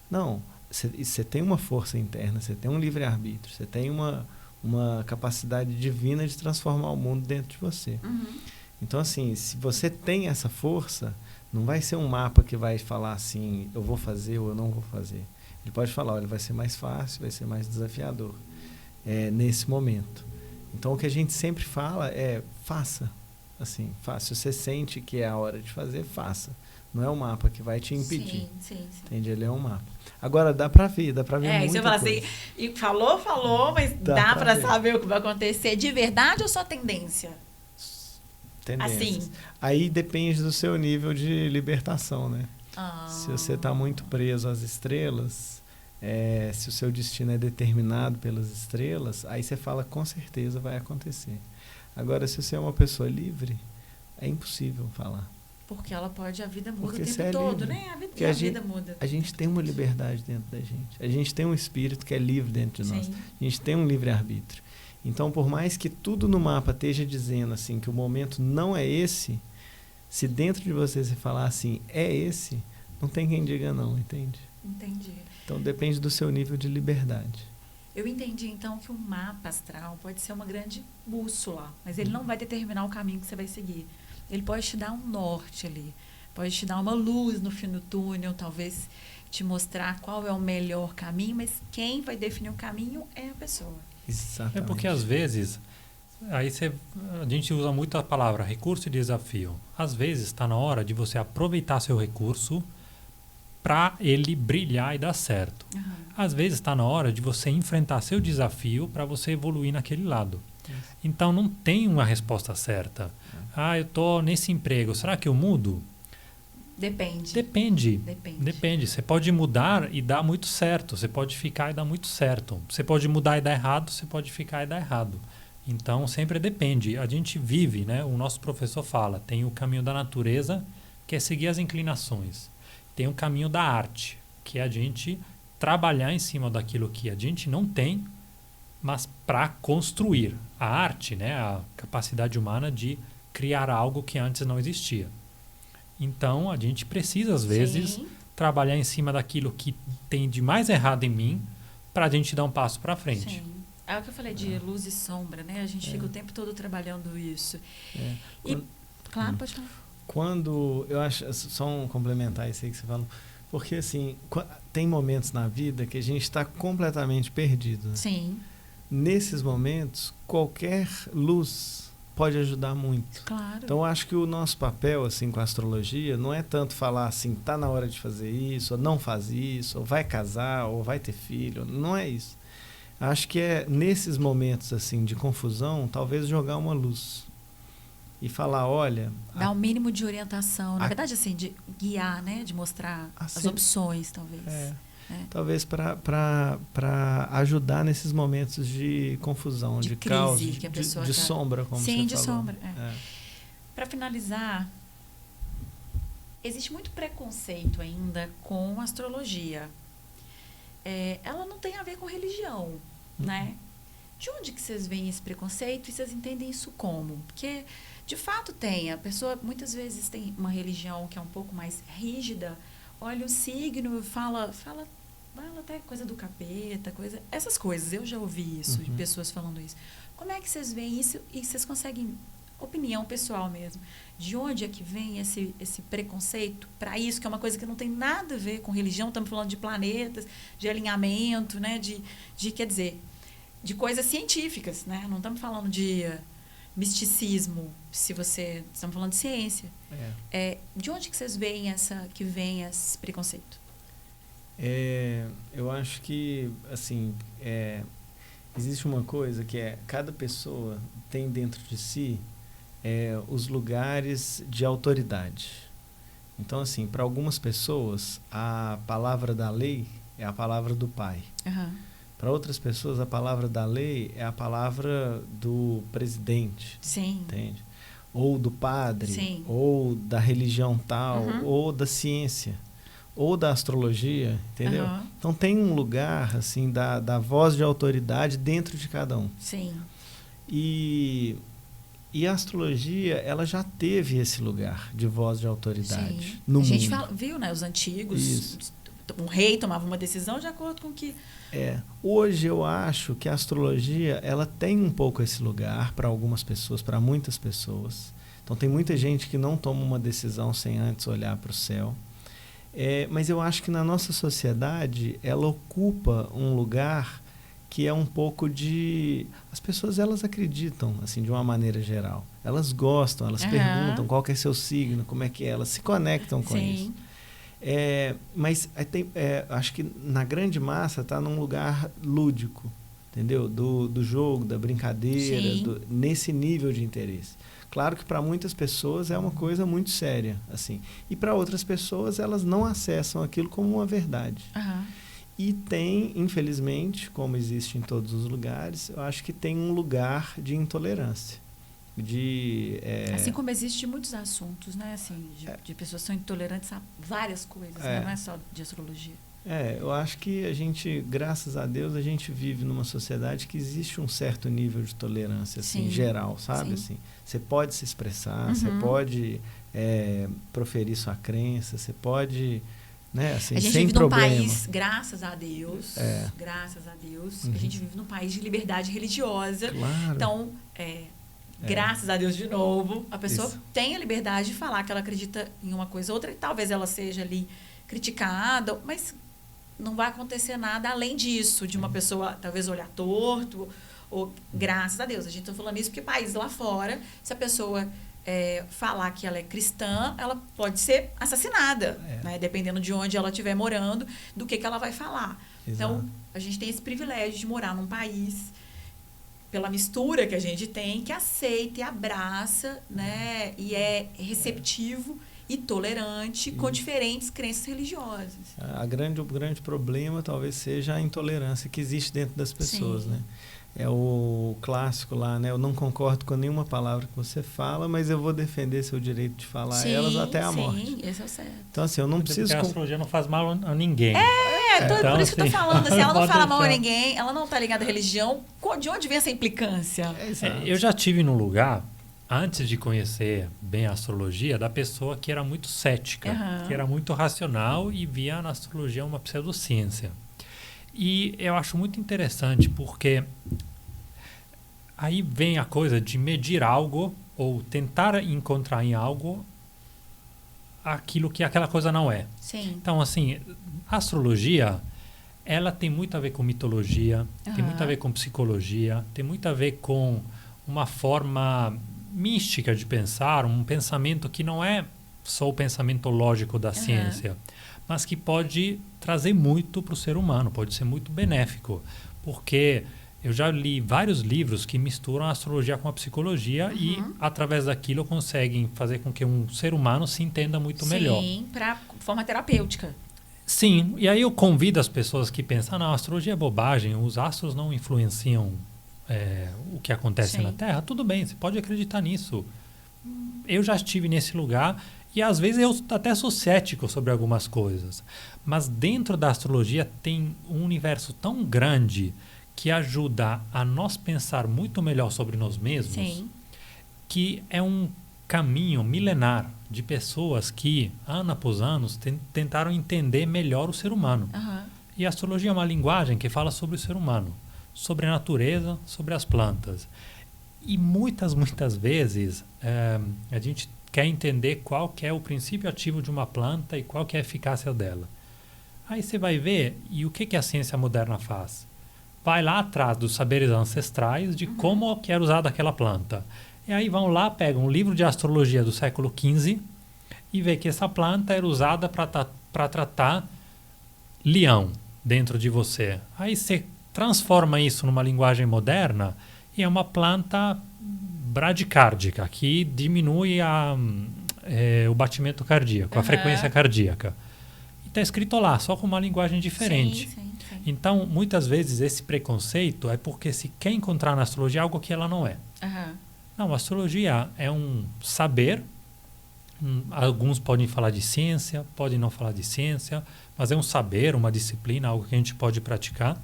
Não, você tem uma força interna, você tem um livre-arbítrio, você tem uma capacidade divina de transformar o mundo dentro de você. Então, assim, se você tem essa força, não vai ser um mapa que vai falar assim, eu vou fazer ou eu não vou fazer. Ele pode falar, olha, vai ser mais fácil, vai ser mais desafiador nesse momento. Então, o que a gente sempre fala é, faça. Assim, faça. Se você sente que é a hora de fazer, faça. Não é um mapa que vai te impedir. Sim. Entende? Ele é um mapa. Agora, dá pra ver muita coisa. Você fala assim, e falou, mas dá pra saber o que vai acontecer de verdade ou só tendência? Tendências. Assim. Aí depende do seu nível de libertação, né? Se você está muito preso às estrelas, se o seu destino é determinado pelas estrelas, aí você fala, com certeza vai acontecer. Agora, se você é uma pessoa livre, é impossível falar. Porque a vida muda Porque o tempo todo, livre. né? A vida muda. A gente tem uma liberdade dentro da gente. A gente tem um espírito que é livre dentro de nós. A gente tem um livre-arbítrio. Então, por mais que tudo no mapa esteja dizendo assim que o momento não é esse, se dentro de você falar assim, é esse, não tem quem diga não, entende? Entendi. Então, depende do seu nível de liberdade. Eu entendi, então, que o mapa astral pode ser uma grande bússola, mas ele não vai determinar o caminho que você vai seguir. Ele pode te dar um norte ali, pode te dar uma luz no fim do túnel, talvez te mostrar qual é o melhor caminho, mas quem vai definir o caminho é a pessoa. Exatamente. É porque, às vezes, a gente usa muito a palavra recurso e desafio. Às vezes, está na hora de você aproveitar seu recurso para ele brilhar e dar certo. Às vezes está na hora de você enfrentar seu desafio para você evoluir naquele lado. Então não tem uma resposta certa. Eu estou nesse emprego, será que eu mudo? Depende. Você pode mudar e dar muito certo. Você pode ficar e dar muito certo. Você pode mudar e dar errado. Você pode ficar e dar errado. Então sempre depende. A gente vive, né? O nosso professor fala, tem o caminho da natureza, que é seguir as inclinações. Tem o caminho da arte, que é a gente trabalhar em cima daquilo que a gente não tem, mas para construir. A arte, né, a capacidade humana de criar algo que antes não existia. Então, a gente precisa, às vezes, trabalhar em cima daquilo que tem de mais errado em mim para a gente dar um passo para frente. Sim. É o que eu falei de luz e sombra, né? A gente fica o tempo todo trabalhando isso. Claro, pode falar. Eu acho, só um complementar isso aí que você falou, porque assim, tem momentos na vida que a gente está completamente perdido. Né? Sim. Nesses momentos, qualquer luz pode ajudar muito. Claro. Então, eu acho que o nosso papel, assim, com a astrologia, não é tanto falar assim, tá na hora de fazer isso, ou não faz isso, ou vai casar, ou vai ter filho. Não é isso. Acho que é nesses momentos, assim, de confusão, talvez jogar uma luz. E falar, olha... Dar um mínimo de orientação. Na verdade, assim, de guiar, né? De mostrar as opções, talvez. Talvez para ajudar nesses momentos de confusão, de crise, caos, que a pessoa de sombra, como você falou. Sim, de sombra. Para finalizar, existe muito preconceito ainda com astrologia. Ela não tem a ver com religião, né? De onde que vocês veem esse preconceito e vocês entendem isso como? Porque, de fato, a pessoa muitas vezes tem uma religião que é um pouco mais rígida, olha o signo, fala até coisa do capeta, essas coisas. Eu já ouvi isso, de pessoas falando isso. Como é que vocês veem isso e vocês conseguem, opinião pessoal mesmo, de onde é que vem esse preconceito para isso, que é uma coisa que não tem nada a ver com religião, estamos falando de planetas, de alinhamento, né, quer dizer, de coisas científicas, né? Não estamos falando de misticismo, estamos falando de ciência. De onde que vocês veem que vem esse preconceito? Eu acho que, assim, existe uma coisa que cada pessoa tem dentro de si os lugares de autoridade. Então, assim, para algumas pessoas, a palavra da lei é a palavra do pai. Para outras pessoas, a palavra da lei é a palavra do presidente. Sim. Entende? Ou do padre, sim, ou da religião tal, ou da ciência, ou da astrologia, entendeu? Então tem um lugar, assim, da voz de autoridade dentro de cada um. Sim. E a astrologia, ela já teve esse lugar de voz de autoridade no mundo. A gente viu, né, os antigos, um rei tomava uma decisão de acordo com que... Hoje eu acho que a astrologia, ela tem um pouco esse lugar para algumas pessoas, para muitas pessoas. Então tem muita gente que não toma uma decisão sem antes olhar para o céu. Mas eu acho que na nossa sociedade, ela ocupa um lugar que é um pouco de... As pessoas, elas acreditam, assim, de uma maneira geral. Elas gostam, elas perguntam qual que é seu signo, como é que é, elas se conectam com isso. Mas acho que na grande massa está num lugar lúdico, entendeu? Do jogo, da brincadeira, nesse nível de interesse. Claro que para muitas pessoas é uma coisa muito séria, assim. E para outras pessoas, elas não acessam aquilo como uma verdade. E tem, infelizmente, como existe em todos os lugares, eu acho que tem um lugar de intolerância. Assim como existe muitos assuntos, né? Assim, de pessoas que são intolerantes a várias coisas, né? Não é só de astrologia. Eu acho que a gente, graças a Deus, a gente vive numa sociedade que existe um certo nível de tolerância, assim, geral, sabe? Assim, você pode se expressar, você pode proferir sua crença, você pode... Né, assim, a gente sem vive problema. Num país, graças a Deus, a gente vive num país de liberdade religiosa. Claro. Então, graças a Deus, de novo, a pessoa tem a liberdade de falar que ela acredita em uma coisa ou outra, e talvez ela seja ali criticada, mas não vai acontecer nada além disso, de uma pessoa talvez olhar torto, ou graças a Deus. A gente está falando isso porque países lá fora, se a pessoa falar que ela é cristã, ela pode ser assassinada, né? Dependendo de onde ela estiver morando, do que ela vai falar. Exato. Então, a gente tem esse privilégio de morar num país, pela mistura que a gente tem, que aceita e abraça, né? E é receptivo e tolerante com diferentes crenças religiosas. O grande problema talvez seja a intolerância que existe dentro das pessoas, né? É o clássico lá, né? Eu não concordo com nenhuma palavra que você fala, mas eu vou defender seu direito de falar elas até a morte. Sim, esse é o certo. Então, assim, eu não preciso... Porque a astrologia não faz mal a ninguém. Então, por isso que eu tô falando, assim, ela não fala mal a ninguém, ela não tá ligada à religião. De onde vem essa implicância? Eu já tive num lugar, antes de conhecer bem a astrologia, da pessoa que era muito cética, que era muito racional e via na astrologia uma pseudociência. E eu acho muito interessante porque aí vem a coisa de medir algo ou tentar encontrar em algo aquilo que aquela coisa não é. Sim. Então, assim, a astrologia, ela tem muito a ver com mitologia, tem muito a ver com psicologia, tem muito a ver com uma forma mística de pensar, um pensamento que não é só o pensamento lógico da ciência, mas que pode trazer muito para o ser humano, pode ser muito benéfico, porque eu já li vários livros que misturam a astrologia com a psicologia e, através daquilo, conseguem fazer com que um ser humano se entenda muito melhor. Sim, para forma terapêutica. Sim, e aí eu convido as pessoas que pensam, não, a astrologia é bobagem, os astros não influenciam o que acontece na Terra. Tudo bem, você pode acreditar nisso. Eu já estive nesse lugar e às vezes eu até sou cético sobre algumas coisas. Mas dentro da astrologia tem um universo tão grande que ajuda a nós pensar muito melhor sobre nós mesmos, que é um caminho milenar de pessoas que, ano após ano, tentaram entender melhor o ser humano. E a astrologia é uma linguagem que fala sobre o ser humano, sobre a natureza, sobre as plantas. E muitas vezes a gente quer entender qual que é o princípio ativo de uma planta e qual que é a eficácia dela. Aí você vai ver, e o que a ciência moderna faz? Vai lá atrás dos saberes ancestrais de como que era usada aquela planta. E aí vão lá, pegam um livro de astrologia do século XV e vê que essa planta era usada para tratar leão dentro de você. Aí você transforma isso numa linguagem moderna e é uma planta bradicárdica, que diminui o batimento cardíaco, a frequência cardíaca. E está escrito lá, só com uma linguagem diferente. Sim. Então, muitas vezes, esse preconceito é porque se quer encontrar na astrologia algo que ela não é. Não, a astrologia é um saber. Alguns podem falar de ciência, podem não falar de ciência, mas é um saber, uma disciplina, algo que a gente pode praticar,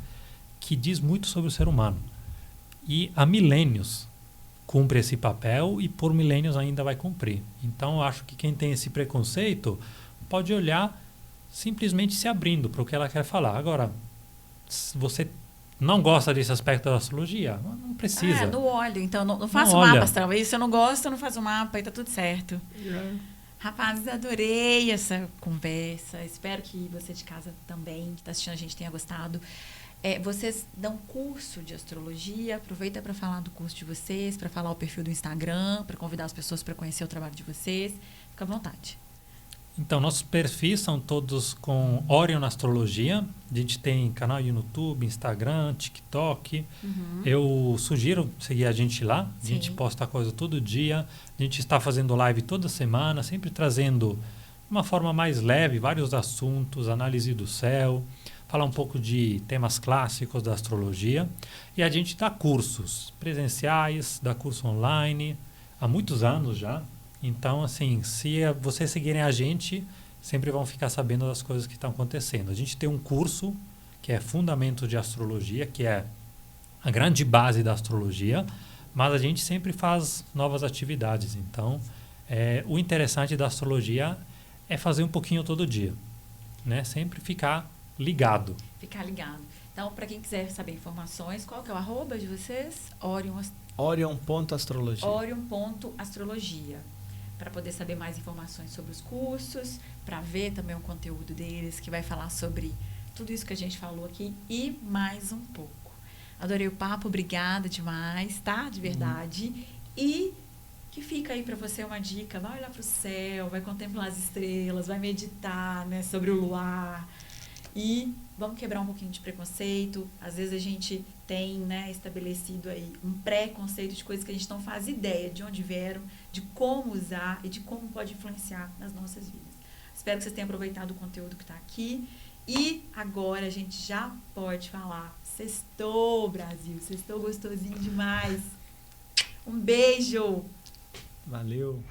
que diz muito sobre o ser humano. E há milênios cumpre esse papel e por milênios ainda vai cumprir. Então, eu acho que quem tem esse preconceito pode olhar simplesmente se abrindo para o que ela quer falar. Agora, se você não gosta desse aspecto da astrologia, não precisa. Não olho, então não faço mapa astral. E se eu não gosto, eu não faço o mapa e tá tudo certo. Rapazes, adorei essa conversa. Espero que você de casa também, que está assistindo a gente, tenha gostado. Vocês dão curso de astrologia? Aproveita para falar do curso de vocês, para falar o perfil do Instagram, para convidar as pessoas para conhecer o trabalho de vocês. Fica à vontade. Então, nossos perfis são todos com Orion Astrologia. A gente tem canal no YouTube, Instagram, TikTok. Eu sugiro seguir a gente lá. A gente posta coisa todo dia. A gente está fazendo live toda semana, sempre trazendo de uma forma mais leve vários assuntos, análise do céu, falar um pouco de temas clássicos da astrologia. E a gente dá cursos presenciais, dá curso online, há muitos anos já. Então, assim, se vocês seguirem a gente, sempre vão ficar sabendo das coisas que estão acontecendo. A gente tem um curso que é Fundamentos de Astrologia, que é a grande base da astrologia, mas a gente sempre faz novas atividades. Então, o interessante da astrologia é fazer um pouquinho todo dia, né? Sempre ficar ligado. Então, para quem quiser saber informações, qual que é o @ de vocês? Orion.astrologia. Orion.astrologia. Para poder saber mais informações sobre os cursos, para ver também o conteúdo deles, que vai falar sobre tudo isso que a gente falou aqui e mais um pouco. Adorei o papo, obrigada demais, tá? De verdade. E que fica aí para você uma dica, vai olhar para o céu, vai contemplar as estrelas, vai meditar, né, sobre o luar. E vamos quebrar um pouquinho de preconceito. Às vezes a gente tem, né, estabelecido aí um preconceito de coisas que a gente não faz ideia de onde vieram, de como usar e de como pode influenciar nas nossas vidas. Espero que vocês tenham aproveitado o conteúdo que está aqui. E agora a gente já pode falar. Sextou, Brasil. Sextou gostosinho demais. Um beijo. Valeu.